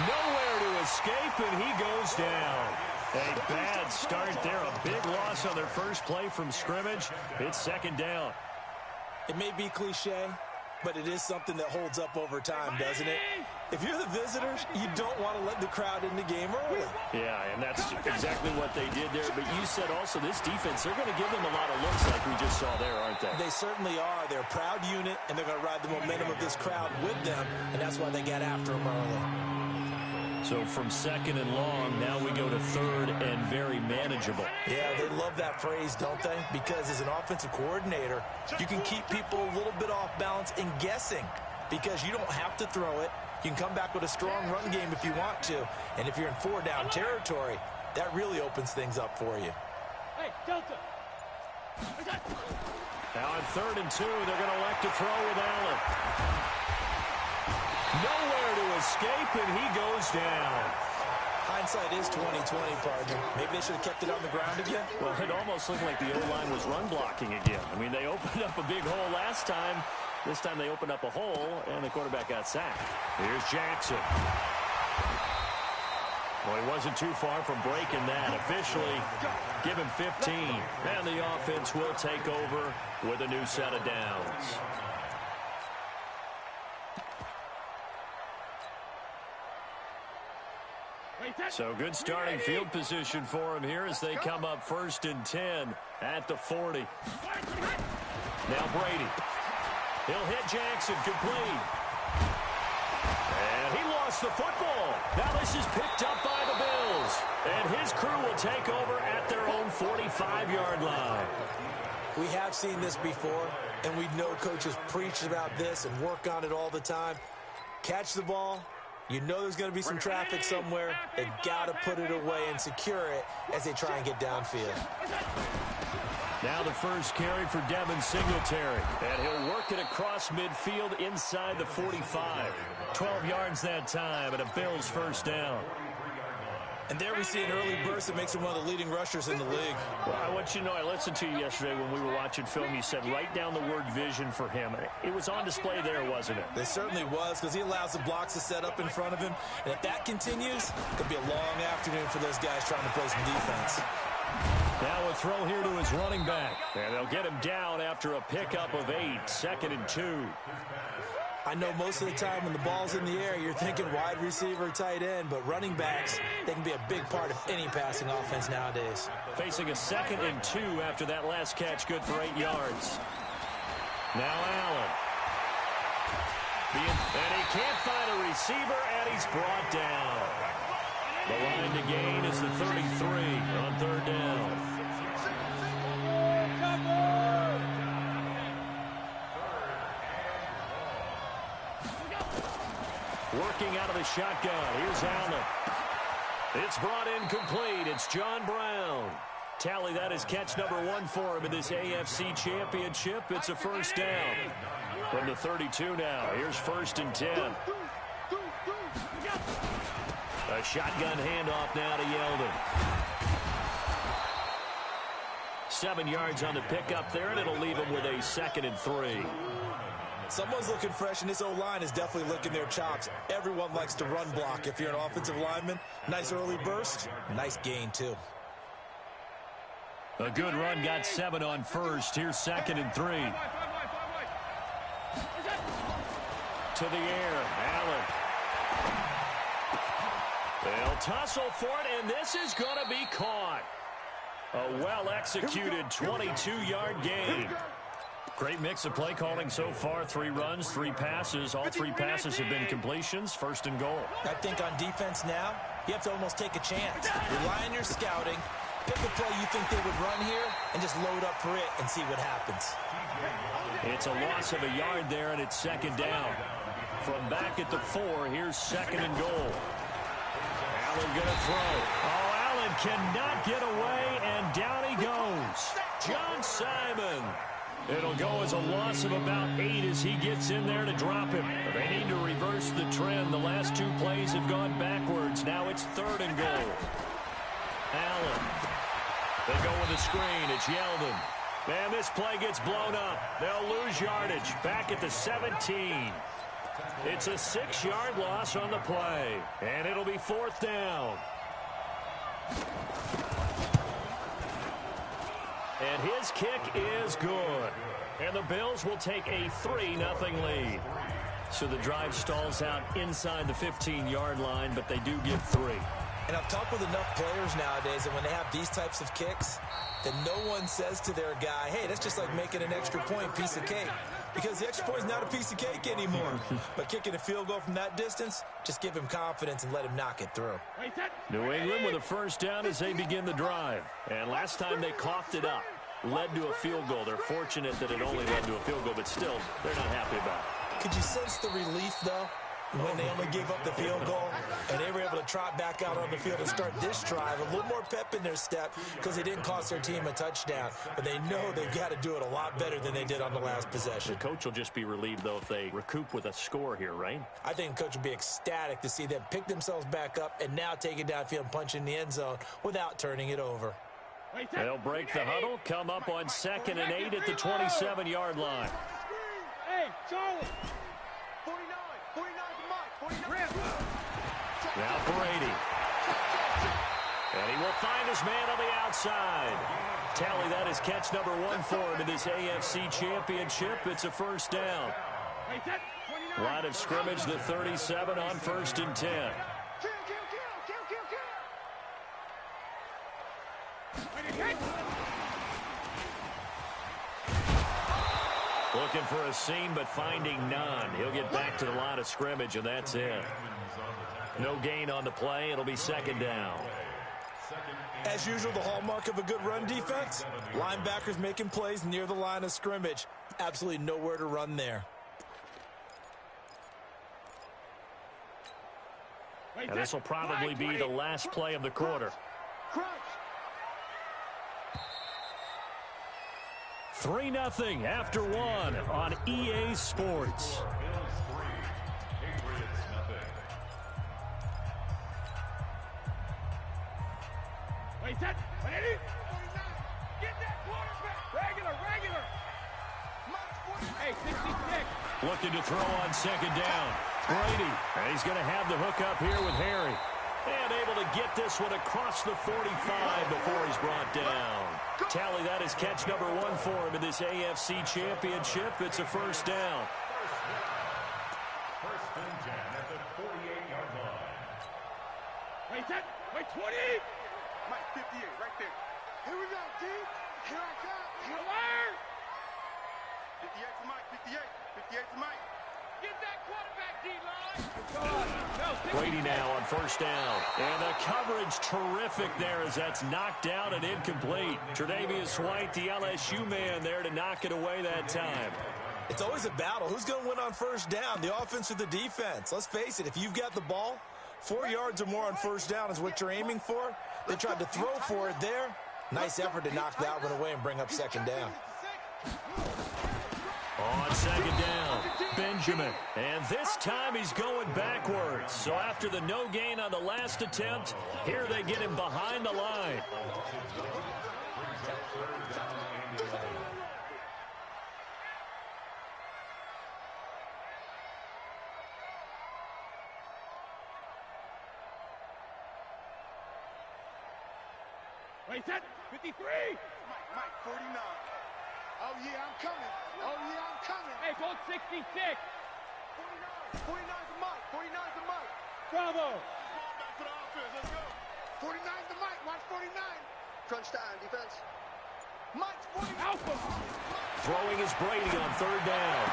Nowhere to escape, and he goes down. A bad start there. A big loss on their first play from scrimmage. It's second down. It may be cliche, but it is something that holds up over time, doesn't it? If you're the visitors, you don't want to let the crowd in the game early. Yeah, and that's exactly what they did there. But you said also this defense, they're going to give them a lot of looks like we just saw there, aren't they? They certainly are. They're a proud unit, and they're going to ride the momentum of this crowd with them, and that's why they got after them early. So from second and long, now we go to third and very manageable. Yeah, they love that phrase, don't they? Because as an offensive coordinator, you can keep people a little bit off balance and guessing because you don't have to throw it. You can come back with a strong run game if you want to. And if you're in 4-down territory, that really opens things up for you. Hey, Delta. Now on third and 2, they're going to elect to throw with Allen. Nowhere to escape, and he goes down. Hindsight is 20/20, partner. Maybe they should have kept it on the ground again. Well, it almost looked like the O-line was run blocking again. I mean, they opened up a big hole last time. This time they opened up a hole, and the quarterback got sacked. Here's Jackson. Well, he wasn't too far from breaking that. Officially, give him 15. And the offense will take over with a new set of downs. So good starting field position for him here as they come up 1st and 10 at the 40. Now Brady. He'll hit Jackson complete. And he lost the football. Now this is picked up by the Bills. And his crew will take over at their own 45-yard line. We have seen this before, and we know coaches preach about this and work on it all the time. Catch the ball. You know there's going to be some traffic somewhere. They've got to put it away and secure it as they try and get downfield. Now the first carry for Devin Singletary. And he'll work it across midfield inside the 45. 12 yards that time and a Bills first down. And there we see an early burst that makes him one of the leading rushers in the league. Well, I want you to know, I listened to you yesterday when we were watching film. You said write down the word vision for him. It was on display there, wasn't it? It certainly was, because he allows the blocks to set up in front of him. And if that continues, it'll be a long afternoon for those guys trying to play some defense. Now a throw here to his running back. And they'll get him down after a pickup of 8. 2nd and 2. I know most of the time when the ball's in the air, you're thinking wide receiver, tight end, but running backs, they can be a big part of any passing offense nowadays. Facing a 2nd and 2 after that last catch, good for 8 yards. Now Allen. And he can't find a receiver, and he's brought down. The line to gain is the 33 on 3rd down. Working out of the shotgun. Here's Allen. It's brought in complete. It's John Brown. Tally, that is catch number 1 for him in this AFC Championship. It's a first down. From the 32 now. Here's 1st and 10. A shotgun handoff now to Yeldon. 7 yards on the pickup there, and it'll leave him with a 2nd and 3. Someone's looking fresh, and this O-line is definitely licking their chops. Everyone likes to run block. If you're an offensive lineman, nice early burst, nice gain, too. A good run, got 7 on first. Here's 2nd and 3. To the air, Allen. They'll tussle for it, and this is going to be caught. A well-executed 22-yard gain. Great mix of play calling so far. 3 runs, 3 passes. All 3 passes have been completions. 1st and goal. I think on defense now, you have to almost take a chance. Rely on your scouting. Pick a play you think they would run here and just load up for it and see what happens. It's a loss of a yard there, and it's 2nd down. From back at the 4, here's 2nd and goal. Allen gonna throw. Oh, Allen cannot get away, and down he goes. John Simon. It'll go as a loss of about 8 as he gets in there to drop him. They need to reverse the trend. The last 2 plays have gone backwards. Now it's 3rd and goal. Allen. They go with a screen. It's Yeldon. And this play gets blown up. They'll lose yardage. Back at the 17. It's a 6-yard loss on the play. And it'll be 4th down. And his kick is good. And the Bills will take a 3-0 lead. So the drive stalls out inside the 15-yard line, but they do get 3. And I've talked with enough players nowadays that when they have these types of kicks, that no one says to their guy, hey, that's just like making an extra point, piece of cake. Because the extra point is not a piece of cake anymore. But kicking a field goal from that distance, just give him confidence and let him knock it through. New England with a first down as they begin the drive. And last time they coughed it up, led to a field goal. They're fortunate that it only led to a field goal, but still, they're not happy about it. Could you sense the relief, though? when they only gave up the field goal, and they were able to trot back out on the field and start this drive. A little more pep in their step because they didn't cost their team a touchdown. But they know they've got to do it a lot better than they did on the last possession. The coach will just be relieved, though, if they recoup with a score here, right? I think the coach will be ecstatic to see them pick themselves back up and now take it downfield and punch in the end zone without turning it over. They'll break the huddle, come up on 2nd and 8 at the 27-yard line. Hey, Charlie. 49 to Mike. 49. Now Brady. And he will find his man on the outside. Tally, that is catch number 1 for him in this AFC Championship. It's a first down. Line of scrimmage, the 37 on 1st and 10. Looking for a seam, but finding none. He'll get back to the line of scrimmage, and that's it. No gain on the play. It'll be 2nd down. As usual, the hallmark of a good run defense, linebackers making plays near the line of scrimmage. Absolutely nowhere to run there. And this will probably be the last play of the quarter. 3-0 after 1 on EA Sports. Set. Get that quarterback. Regular. Hey, 66. Looking to throw on 2nd down. Brady. And he's going to have the hook up here with Harry. And able to get this one across the 45 before he's brought down. Tally, that is catch number 1 for him in this AFC Championship. It's a first down. First and 10 at the 48-yard line. Wait, 20. Mike, 58, right there. Here we go, T. Here I come. Killer. 58 for Mike, 58. 58 for Mike. Get that quarterback, D-line. Brady now on first down. And the coverage terrific there as that's knocked down and incomplete. Tre'Davious White, the LSU man there to knock it away that time. It's always a battle. Who's going to win on first down, the offense or the defense? Let's face it, if you've got the ball, 4 yards or more on first down is what you're aiming for. They tried to throw for it there. Nice effort to knock that one away and bring up 2nd down. On 2nd down, Benjamin. And this time he's going backwards. So after the no gain on the last attempt, here they get him behind the line. Wait, set. 53. Mike, 49. Oh, yeah, I'm coming. Hey, goal 66. 49. 49 to Mike. 49 to Mike. Bravo. Ball back to the offense. Let's go. 49 to Mike. Watch 49. Crunch time, defense. Mike's 40. Alpha. Throwing is Brady on 3rd down.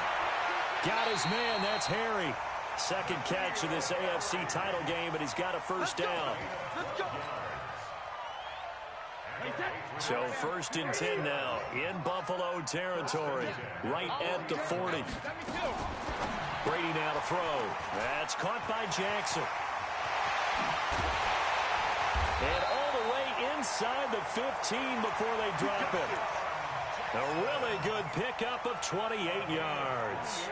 Got his man. That's Harry. 2nd catch of this AFC title game, and he's got a first down. Let's go. So 1st and 10 now in Buffalo territory, right at the 40. Brady now to throw. That's caught by Jackson. And all the way inside the 15 before they drop it. A really good pickup of 28 yards.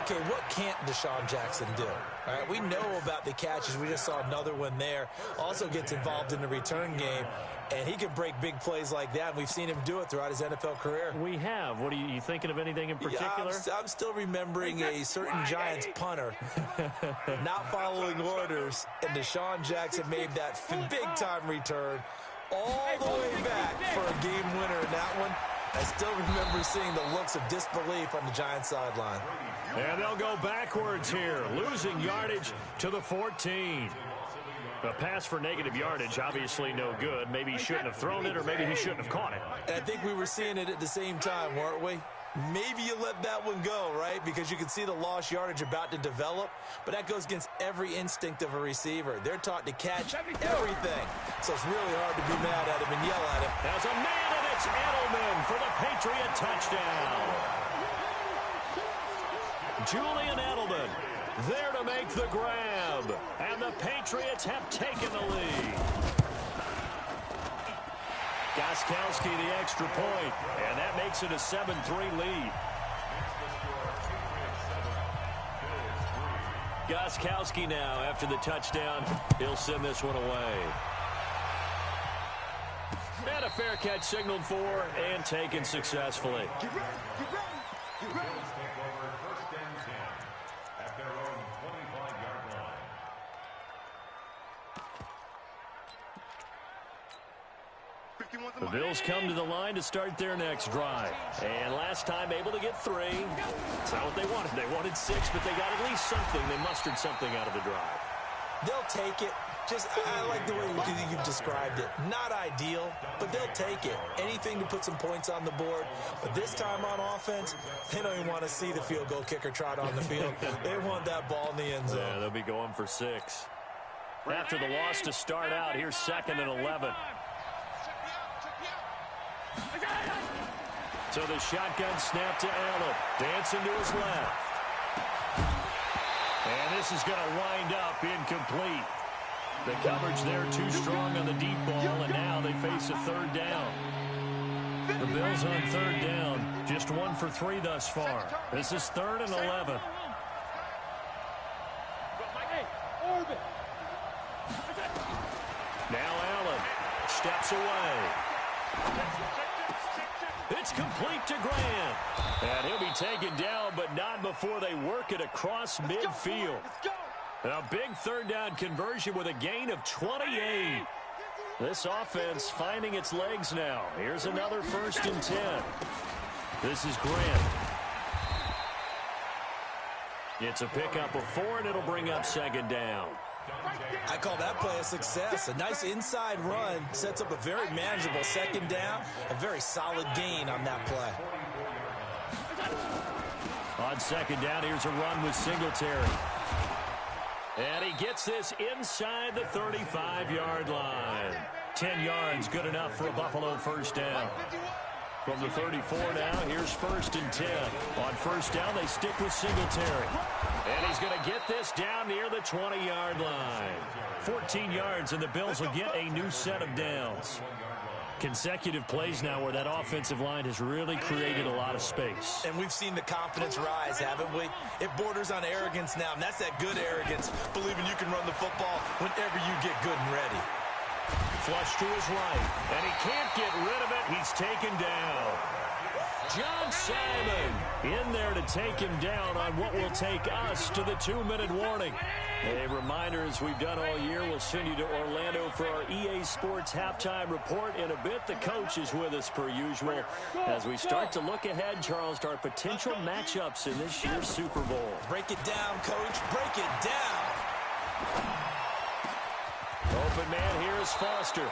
Okay, what can't Deshaun Jackson do? All right, we know about the catches. We just saw another one there. Also gets involved in the return game, and he can break big plays like that. We've seen him do it throughout his NFL career. We have. What are you thinking of anything in particular? Yeah, I'm still remembering a certain Giants punter not following orders, and Deshaun Jackson made that big-time return all the way back for a game winner in that one. I still remember seeing the looks of disbelief on the Giants sideline. And they'll go backwards here, losing yardage to the 14. A pass for negative yardage, obviously no good. Maybe he shouldn't have thrown it, or maybe he shouldn't have caught it. And I think we were seeing it at the same time, weren't we? Maybe you let that one go, right? Because you can see the lost yardage about to develop. But that goes against every instinct of a receiver. They're taught to catch everything. So it's really hard to be mad at him and yell at him. There's a man, and it's Edelman for the Patriot touchdown. Julian Edelman there to make the grab. And the Patriots have taken the lead. Gostkowski the extra point, and that makes it a 7-3 lead. Gostkowski now, after the touchdown, he'll send this one away. And a fair catch signaled for and taken successfully. Get ready. Get ready. Bills take over first and 10 at their own 25-yard line. The Bills come to the line to start their next drive. And last time able to get 3. It's not what they wanted. They wanted 6, but they got at least something. They mustered something out of the drive. They'll take it. I like the way you've described it. Not ideal, but they'll take it. Anything to put some points on the board. But this time on offense, they don't even want to see the field goal kicker trot on the field. They want that ball in the end zone. Yeah, they'll be going for 6. After the loss to start out, here's 2nd and 11. So the shotgun snap to Allen. Dancing to his left. And this is going to wind up incomplete. The coverage there too strong on the deep ball, and now they face a 3rd down. The Bills on 3rd down, just 1 for 3 thus far. This is 3rd and 11. Now Allen steps away. It's complete to Grant. And he'll be taken down, but not before they work it across midfield. A big 3rd down conversion with a gain of 28. This offense finding its legs now. Here's another 1st and 10. This is Grant. It's a pickup of 4, and it'll bring up 2nd down. I call that play a success. A nice inside run sets up a very manageable 2nd down. A very solid gain on that play. On 2nd down, here's a run with Singletary. And he gets this inside the 35-yard line. 10 yards, good enough for a Buffalo 1st down. From the 34 now, here's 1st and 10. On 1st down, they stick with Singletary. And he's going to get this down near the 20-yard line. 14 yards, and the Bills will get a new set of downs. Consecutive plays now where that offensive line has really created a lot of space. And we've seen the confidence rise, haven't we? It borders on arrogance now, and that's that good arrogance, believing you can run the football whenever you get good and ready. Flush to his right, and he can't get rid of it. He's taken down. John Simon in there to take him down on what will take us to the 2-minute warning. A reminder, as we've done all year, we'll send you to Orlando for our EA Sports halftime report in a bit. The coach is with us per usual as we start to look ahead, Charles, to our potential matchups in this year's Super Bowl. Break it down, Coach. Break it down. Open man here is Foster.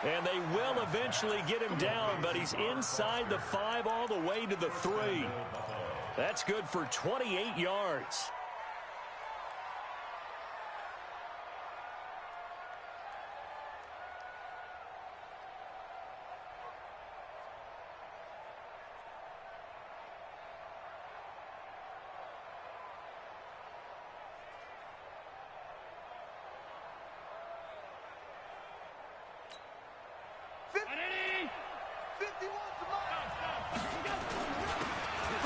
And they will eventually get him down, but he's inside the 5 all the way to the 3. That's good for 28 yards.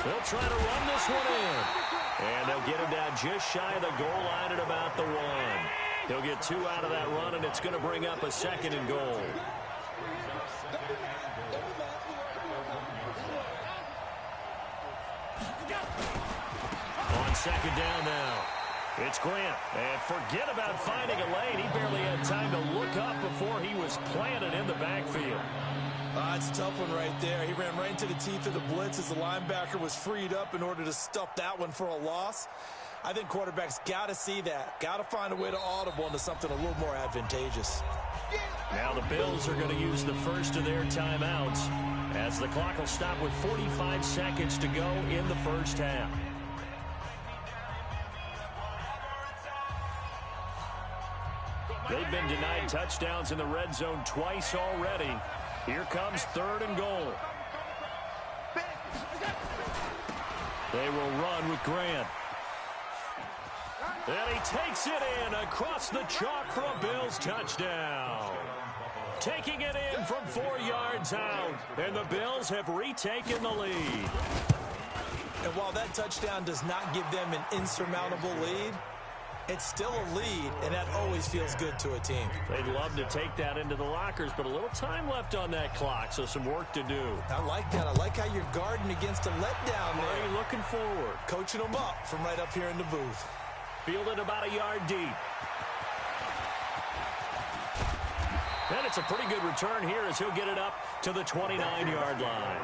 They'll try to run this one in. And they'll get him down just shy of the goal line at about the 1. He'll get 2 out of that run, and it's going to bring up a 2nd and goal. On 2nd down now. It's Grant. And forget about finding a lane. He barely had time to look up before he was planted in the backfield. It's a tough one right there. He ran right into the teeth of the blitz as the linebacker was freed up in order to stuff that one for a loss. I think quarterbacks got to see that. Got to find a way to audible into something a little more advantageous. Now the Bills are going to use the first of their timeouts as the clock will stop with 45 seconds to go in the first half. They've been denied touchdowns in the red zone twice already. Here comes 3rd and goal. They will run with Grant. And he takes it in across the chalk for a Bills touchdown. Taking it in from 4 yards out, and the Bills have retaken the lead. And while that touchdown does not give them an insurmountable lead, it's still a lead, and that always feels good to a team. They'd love to take that into the lockers, but a little time left on that clock, so some work to do. I like that. I like how you're guarding against a letdown there. Are you looking forward? Coaching them up from right up here in the booth. Fielded about a yard deep. And it's a pretty good return here as he'll get it up to the 29-yard line.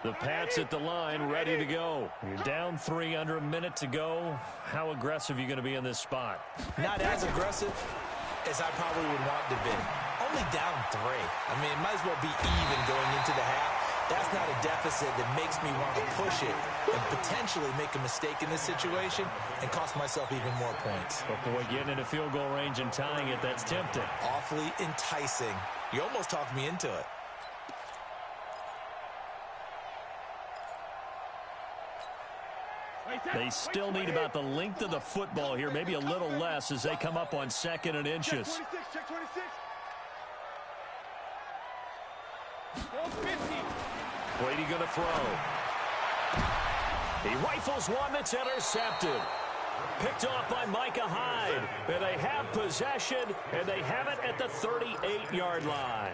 The Pats at the line, ready to go. You're down 3, under a minute to go. How aggressive are you going to be in this spot? Not as aggressive as I probably would want to be. Only down 3. I mean, it might as well be even going into the half. That's not a deficit that makes me want to push it and potentially make a mistake in this situation and cost myself even more points. But boy, getting into field goal range and tying it, that's tempting. Awfully enticing. You almost talked me into it. They still need about the length of the football here, maybe a little less as they come up on 2nd and inches. Check 26. Brady going to throw. He rifles one that's intercepted. Picked off by Micah Hyde. And they have possession, and they have it at the 38-yard line.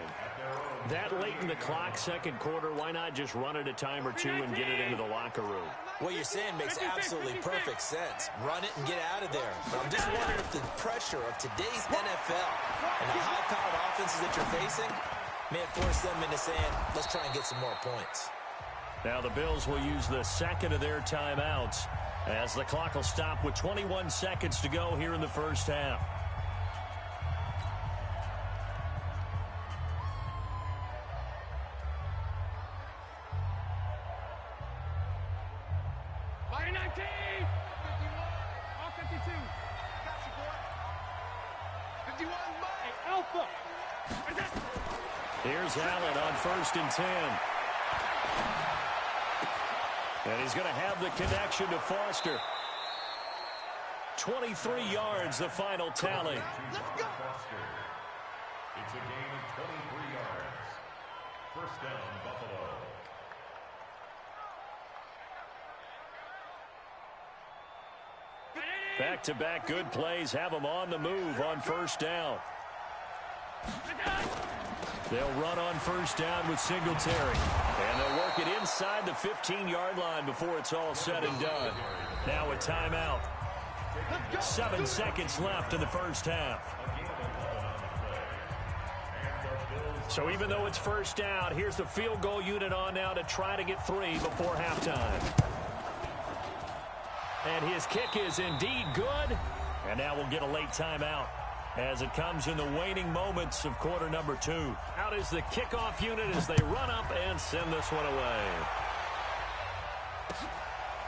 That late in the clock, 2nd quarter, why not just run it a time or two and get it into the locker room? What you're saying makes absolutely perfect sense. Run it and get out of there. But I'm just wondering if the pressure of today's NFL and the high-powered offenses that you're facing may have forced them into saying, let's try and get some more points. Now the Bills will use the 2nd of their timeouts as the clock will stop with 21 seconds to go here in the first half. Here's Allen on 1st and 10. And he's going to have the connection to Foster. 23 yards, the final tally. Let's go. It's a gain of 23 yards. First down, Buffalo. Back-to-back good plays have them on the move on 1st down. They'll run on 1st down with Singletary. And they'll work it inside the 15-yard line before it's all said and done. Now a timeout. 7 seconds left in the first half. So even though it's 1st down, here's the field goal unit on now to try to get 3 before halftime. And his kick is indeed good. And now we'll get a late timeout as it comes in the waning moments of quarter number 2. Out is the kickoff unit as they run up and send this one away.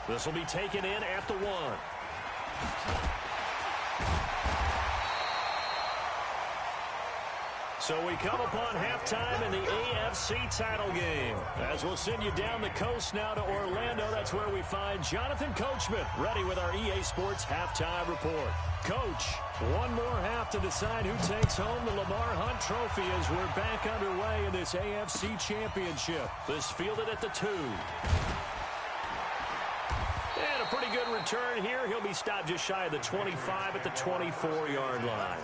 This will be taken in at the 1. So we come upon halftime in the AFC title game. As we'll send you down the coast now to Orlando, that's where we find Jonathan Coachman ready with our EA Sports halftime report. Coach, one more half to decide who takes home the Lamar Hunt Trophy as we're back underway in this AFC Championship. This fielded at the 2. And a pretty good return here. He'll be stopped just shy of the 25 at the 24-yard line.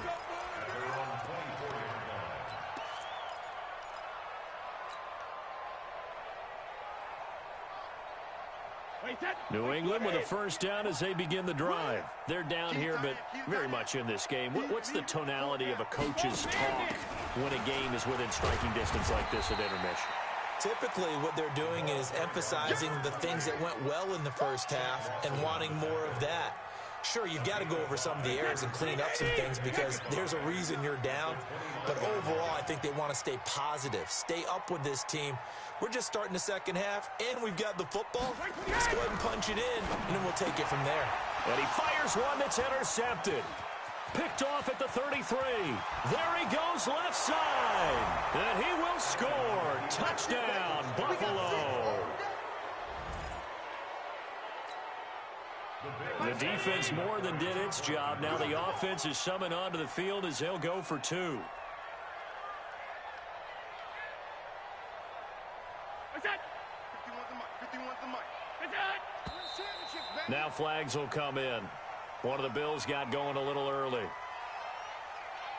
New England with a 1st down as they begin the drive. They're down here, but very much in this game. What's the tonality of a coach's talk when a game is within striking distance like this at intermission? Typically, what they're doing is emphasizing the things that went well in the first half and wanting more of that. Sure, you've got to go over some of the errors and clean up some things because there's a reason you're down. But overall, I think they want to stay positive, stay up with this team. We're just starting the second half, and we've got the football. Let's go ahead and punch it in, and then we'll take it from there. And he fires one that's intercepted. picked off at the 33. There he goes left side. And he will score. Touchdown, Buffalo. The defense more than did its job. Now the offense is summoned onto the field as they'll go for two. Now flags will come in. One of the Bills got going a little early.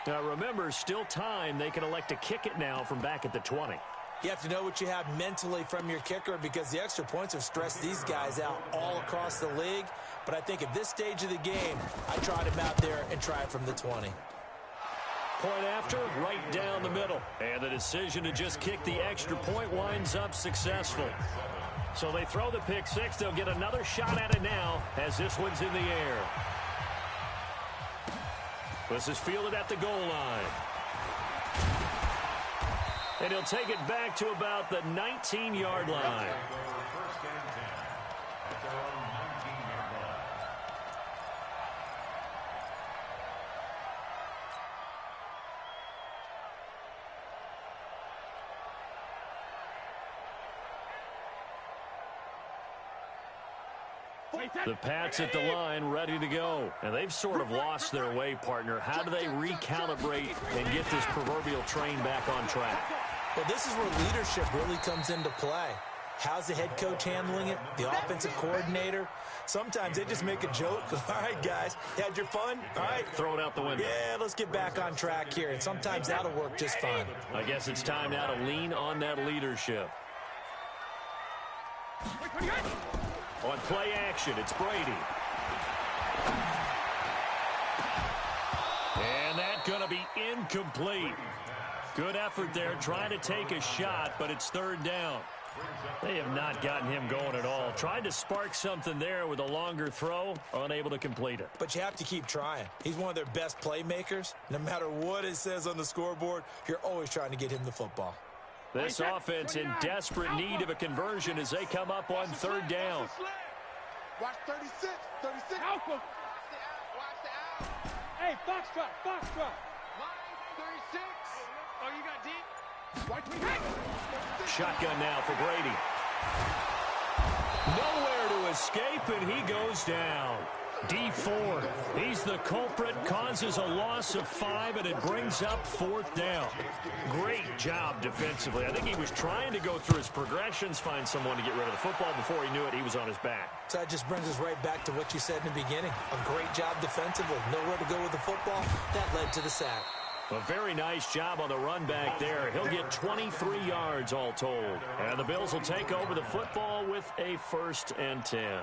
Now remember, still time. They can elect to kick it now from back at the 20. You have to know what you have mentally from your kicker because the extra points have stressed these guys out all across the league. But I think at this stage of the game, I tried him out there and try it from the 20. Point after, right down the middle. And the decision to just kick the extra point winds up successful. So they throw the pick six. They'll get another shot at it now as this one's in the air. This is fielded at the goal line. And he'll take it back to about the 19-yard line. The Pats at the line, ready to go. And they've sort of lost their way, partner. How do they recalibrate and get this proverbial train back on track? Well, this is where leadership really comes into play. How's the head coach handling it? The offensive coordinator? Sometimes they just make a joke. All right, guys, you had your fun? All right. Throw it out the window. Yeah, let's get back on track here. And sometimes that'll work just fine. I guess it's time now to lean on that leadership. On play action, it's Brady. And that's going to be incomplete. Good effort there, trying to take a shot, but it's third down. They have not gotten him going at all. Tried to spark something there with a longer throw, unable to complete it. But you have to keep trying. He's one of their best playmakers. No matter what it says on the scoreboard, you're always trying to get him the football. This offense in desperate need of a conversion as they come up on third down. Watch 36. Alpha. Watch the out. Hey, Foxtrot. Line 36. Oh, you got deep. Watch me. Shotgun now for Brady. Nowhere to escape, and he goes down. Dee Ford, he's the culprit, causes a loss of 5, and it brings up fourth down. Great job defensively. I think he was trying to go through his progressions, find someone to get rid of the football. Before he knew it, he was on his back. So that just brings us right back to what you said in the beginning. A great job defensively. Nowhere to go with the football. That led to the sack. A very nice job on the run back there. He'll get 23 yards all told. And the Bills will take over the football with a 1st and 10.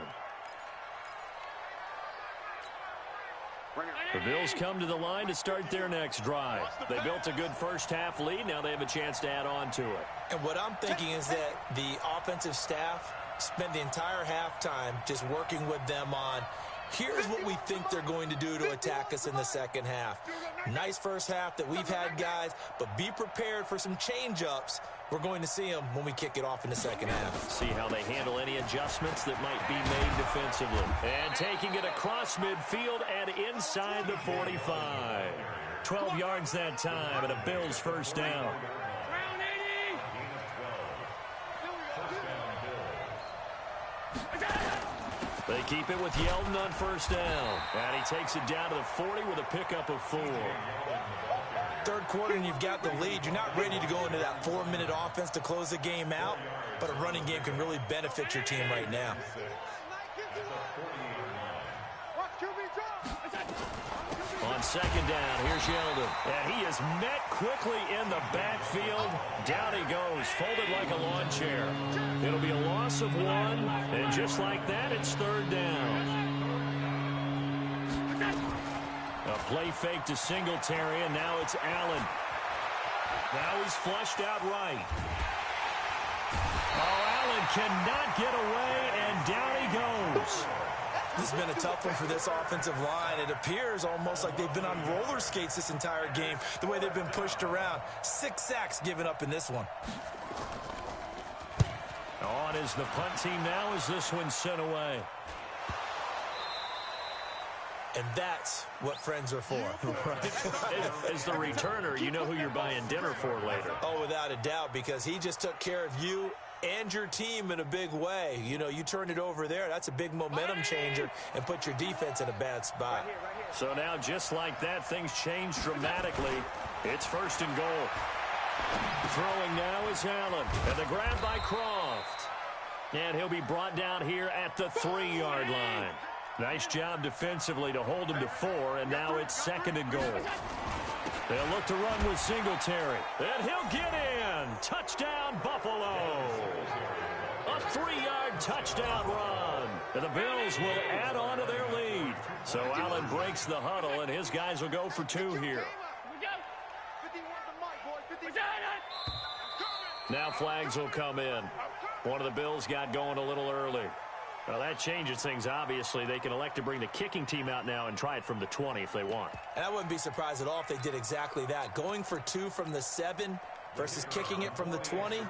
The Bills come to the line to start their next drive. They built a good first-half lead. Now they have a chance to add on to it. And what I'm thinking is that the offensive staff spent the entire halftime just working with them on, here's what we think they're going to do to attack us in the second half. Nice first half that we've had, guys, but be prepared for some change-ups. We're going to see them when we kick it off in the second half. See how they handle any adjustments that might be made defensively. And taking it across midfield and inside the 45. 12 yards that time and a Bills first down. They keep it with Yeldon on first down. And he takes it down to the 40 with a pickup of 4. Third quarter and you've got the lead. You're not ready to go into that 4-minute offense to close the game out, but a running game can really benefit your team right now. On second down, here's Yeldon. And he is met quickly in the backfield. Down he goes, folded like a lawn chair. It'll be a loss of 1, and just like that, it's third down. A play fake to Singletary, and now it's Allen. Now he's flushed out right. Oh, Allen cannot get away, and down he goes. This has been a tough one for this offensive line. It appears almost like they've been on roller skates this entire game, the way they've been pushed around. 6 sacks given up in this one. On is the punt team now as this one's sent away. And that's what friends are for. As the returner, you know who you're buying dinner for later. Oh, without a doubt, because he just took care of you and your team in a big way. You know, you turned it over there. That's a big momentum changer and put your defense in a bad spot. So now, just like that, things change dramatically. It's 1st and goal. Throwing now is Allen. And the grab by Croft. And he'll be brought down here at the 3-yard line. Nice job defensively to hold him to 4, and now it's 2nd and goal. They'll look to run with Singletary. And he'll get in. Touchdown, Buffalo. A 3-yard touchdown run. And the Bills will add on to their lead. So Allen breaks the huddle, and his guys will go for 2 here. Now flags will come in. One of the Bills got going a little early. Well, that changes things, obviously. They can elect to bring the kicking team out now and try it from the 20 if they want. And I wouldn't be surprised at all if they did exactly that. Going for 2 from the 7 versus kicking it from the 20,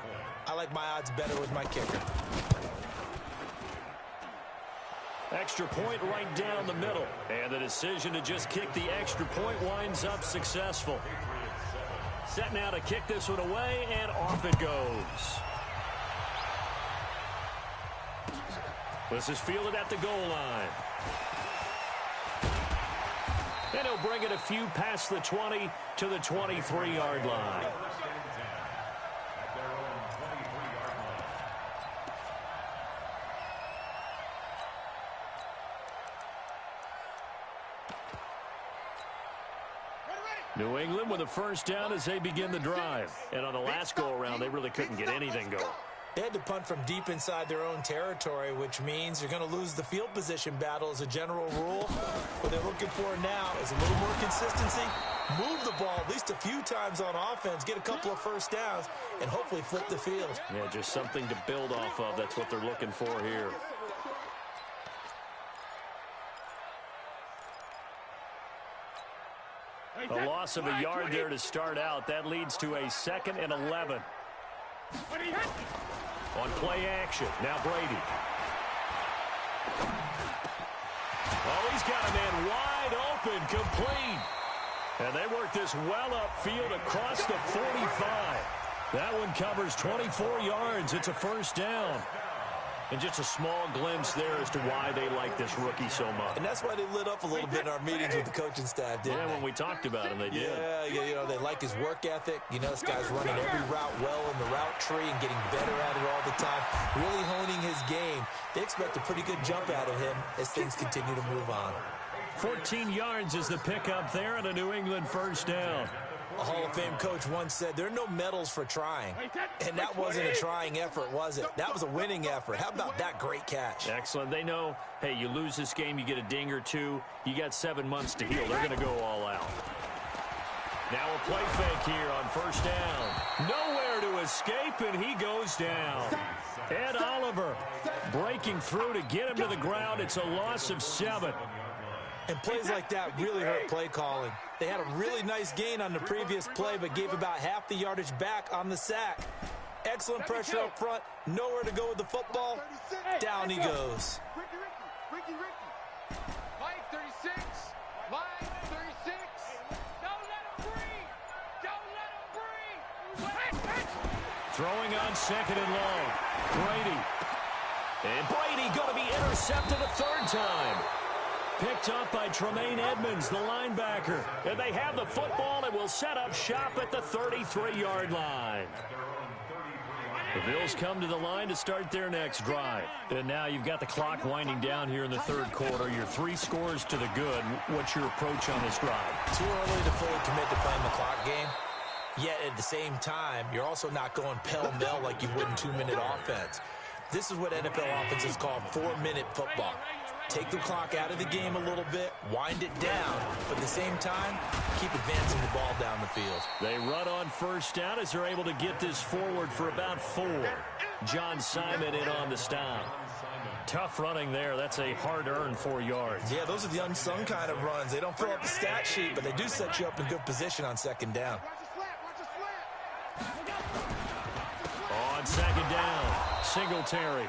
I like my odds better with my kicker. Extra point right down the middle. And the decision to just kick the extra point winds up successful. Set now to kick this one away, and off it goes. This is fielded at the goal line. And he'll bring it a few past the 20 to the 23-yard line. New England with a 1st down as they begin the drive. And on the last go-around, they really couldn't get anything going. They had to punt from deep inside their own territory, which means you're going to lose the field position battle as a general rule. What they're looking for now is a little more consistency, move the ball at least a few times on offense, get a couple of 1st downs, and hopefully flip the field. Yeah, just something to build off of. That's what they're looking for here. A loss of a yard there to start out. That leads to a 2nd and 11. On play action, now Brady. Oh, he's got a man wide open, complete. And they work this well upfield across the 45. That one covers 24 yards. It's a 1st down. And just a small glimpse there as to why they like this rookie so much. And that's why they lit up a little bit in our meetings with the coaching staff, didn't they? Yeah, when we talked about him, they did. Yeah, you know, they like his work ethic. You know, this guy's running every route well in the route tree and getting better at it all the time, really honing his game. They expect a pretty good jump out of him as things continue to move on. 14 yards is the pickup there and a New England 1st down. A Hall of Fame coach once said, there are no medals for trying. And that wasn't a trying effort, was it? That was a winning effort. How about that great catch? Excellent. They know, hey, you lose this game, you get a ding or 2. You got 7 months to heal. They're going to go all out. Now a play fake here on 1st down. Nowhere to escape, and he goes down. Ed Oliver breaking through to get him to the ground. It's a loss of 7. And plays like that really hurt play calling. They had a really nice gain on the previous play, but gave about half the yardage back on the sack. Excellent pressure up front. Nowhere to go with the football. Down he goes. Ricky. Mike, 36. Mike, 36. Don't let him breathe. Don't let him breathe. Throwing on 2nd and long. Brady. And Brady going to be intercepted a 3rd time. Picked up by Tremaine Edmonds, the linebacker. And they have the football and will set up shop at the 33-yard line. The Bills come to the line to start their next drive. And now you've got the clock winding down here in the 3rd quarter. You're 3 scores to the good. What's your approach on this drive? Too early to fully commit to playing the clock game. Yet at the same time, you're also not going pell-mell like you would in 2-minute offense. This is what NFL offenses call 4-minute football. Take the clock out of the game a little bit, wind it down, but at the same time, keep advancing the ball down the field. They run on 1st down as they're able to get this forward for about 4. John Simon in on the stop. Tough running there. That's a hard-earned 4 yards. Yeah, those are the unsung kind of runs. They don't fill up the stat sheet, but they do set you up in good position on 2nd down. On 2nd down, Singletary.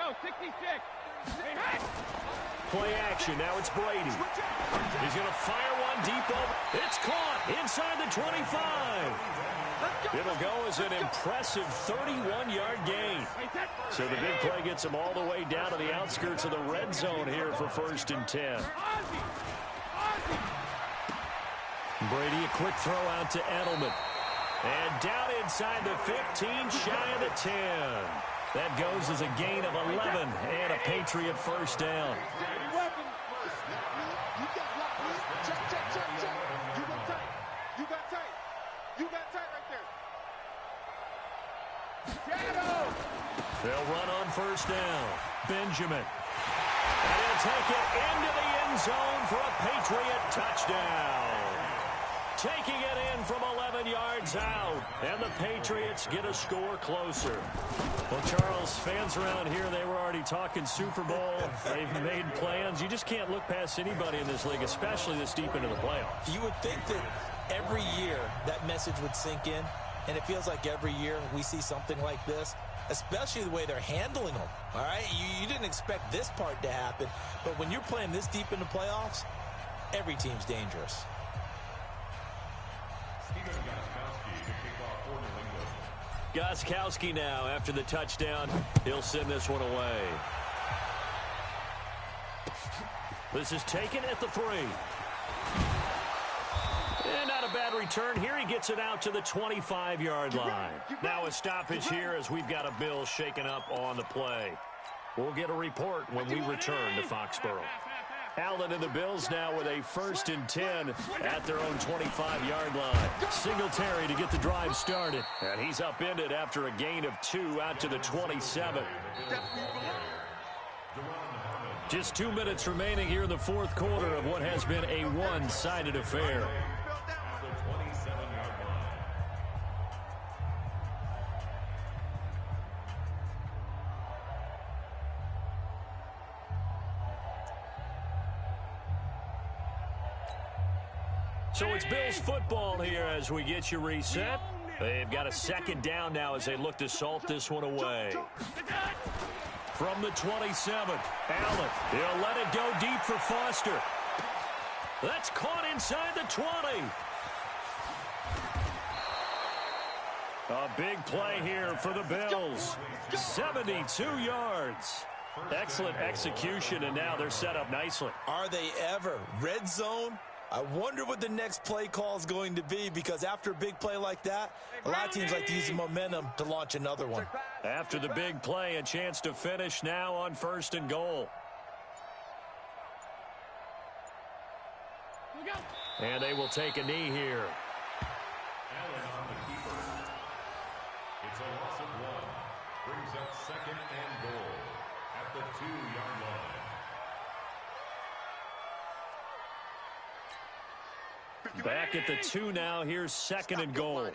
No, 66. Hey, hey. Play action. Now it's Brady. He's going to fire one deep over. It's caught inside the 25. It'll go as an impressive 31-yard gain. So the big play gets him all the way down to the outskirts of the red zone here for 1st and 10. Brady, a quick throw out to Edelman. And down inside the 15, shy of the 10. That goes as a gain of 11 and a Patriot first down. They'll run on first down. Benjamin. And he'll take it into the end zone for a Patriot touchdown. Taking it in from 11 yards out. And the Patriots get a score closer. Well, Charles, fans around here, they were already talking Super Bowl. They've made plans. You just can't look past anybody in this league, especially this deep into the playoffs. You would think that every year that message would sink in. And it feels like every year we see something like this, especially the way they're handling them. All right, you didn't expect this part to happen, but when you're playing this deep in the playoffs, every team's dangerous. Gostkowski now after the touchdown. He'll send this one away. This is taken at the 3. And not a bad return here. He gets it out to the 25-yard line. Now a stoppage here as we've got a Bill shaken up on the play. We'll get a report when we return to Foxborough. Allen and the Bills now with a 1st and 10 at their own 25-yard line. Singletary to get the drive started. And he's upended after a gain of 2 out to the 27. Just 2 minutes remaining here in the 4th quarter of what has been a one-sided affair. So it's Bills football here as we get you reset. They've got a 2nd down now as they look to salt this one away. From the 27, Allen. He'll let it go deep for Foster. That's caught inside the 20. A big play here for the Bills. 72 yards. Excellent execution, and now they're set up nicely. Are they ever? Red zone? I wonder what the next play call is going to be, because after a big play like that, a lot of teams like to use the momentum to launch another one. After the big play, a chance to finish now on 1st and goal. And they will take a knee here. Allen on the keeper. It's a loss of 1. Brings up 2nd and goal at the 2-yard line. Back at the 2 now. Here's 2nd and goal.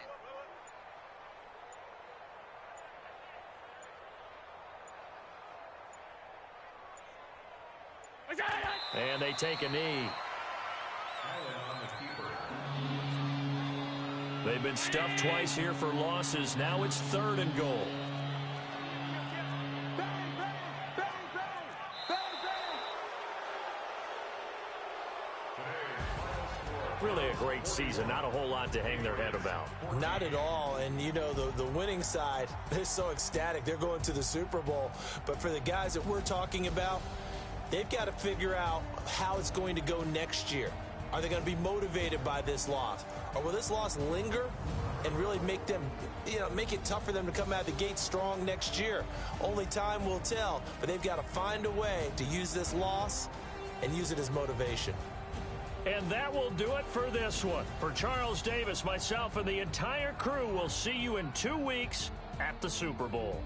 And they take a knee. They've been stuffed twice here for losses. Now it's 3rd and goal. Really a great season. Not a whole lot to hang their head about. Not at all. And, you know, the winning side, they're so ecstatic. They're going to the Super Bowl. But for the guys that we're talking about, they've got to figure out how it's going to go next year. Are they going to be motivated by this loss? Or will this loss linger and really make them, make it tough for them to come out of the gate strong next year? Only time will tell. But they've got to find a way to use this loss and use it as motivation. And that will do it for this one. For Charles Davis, myself, and the entire crew, we'll see you in 2 weeks at the Super Bowl.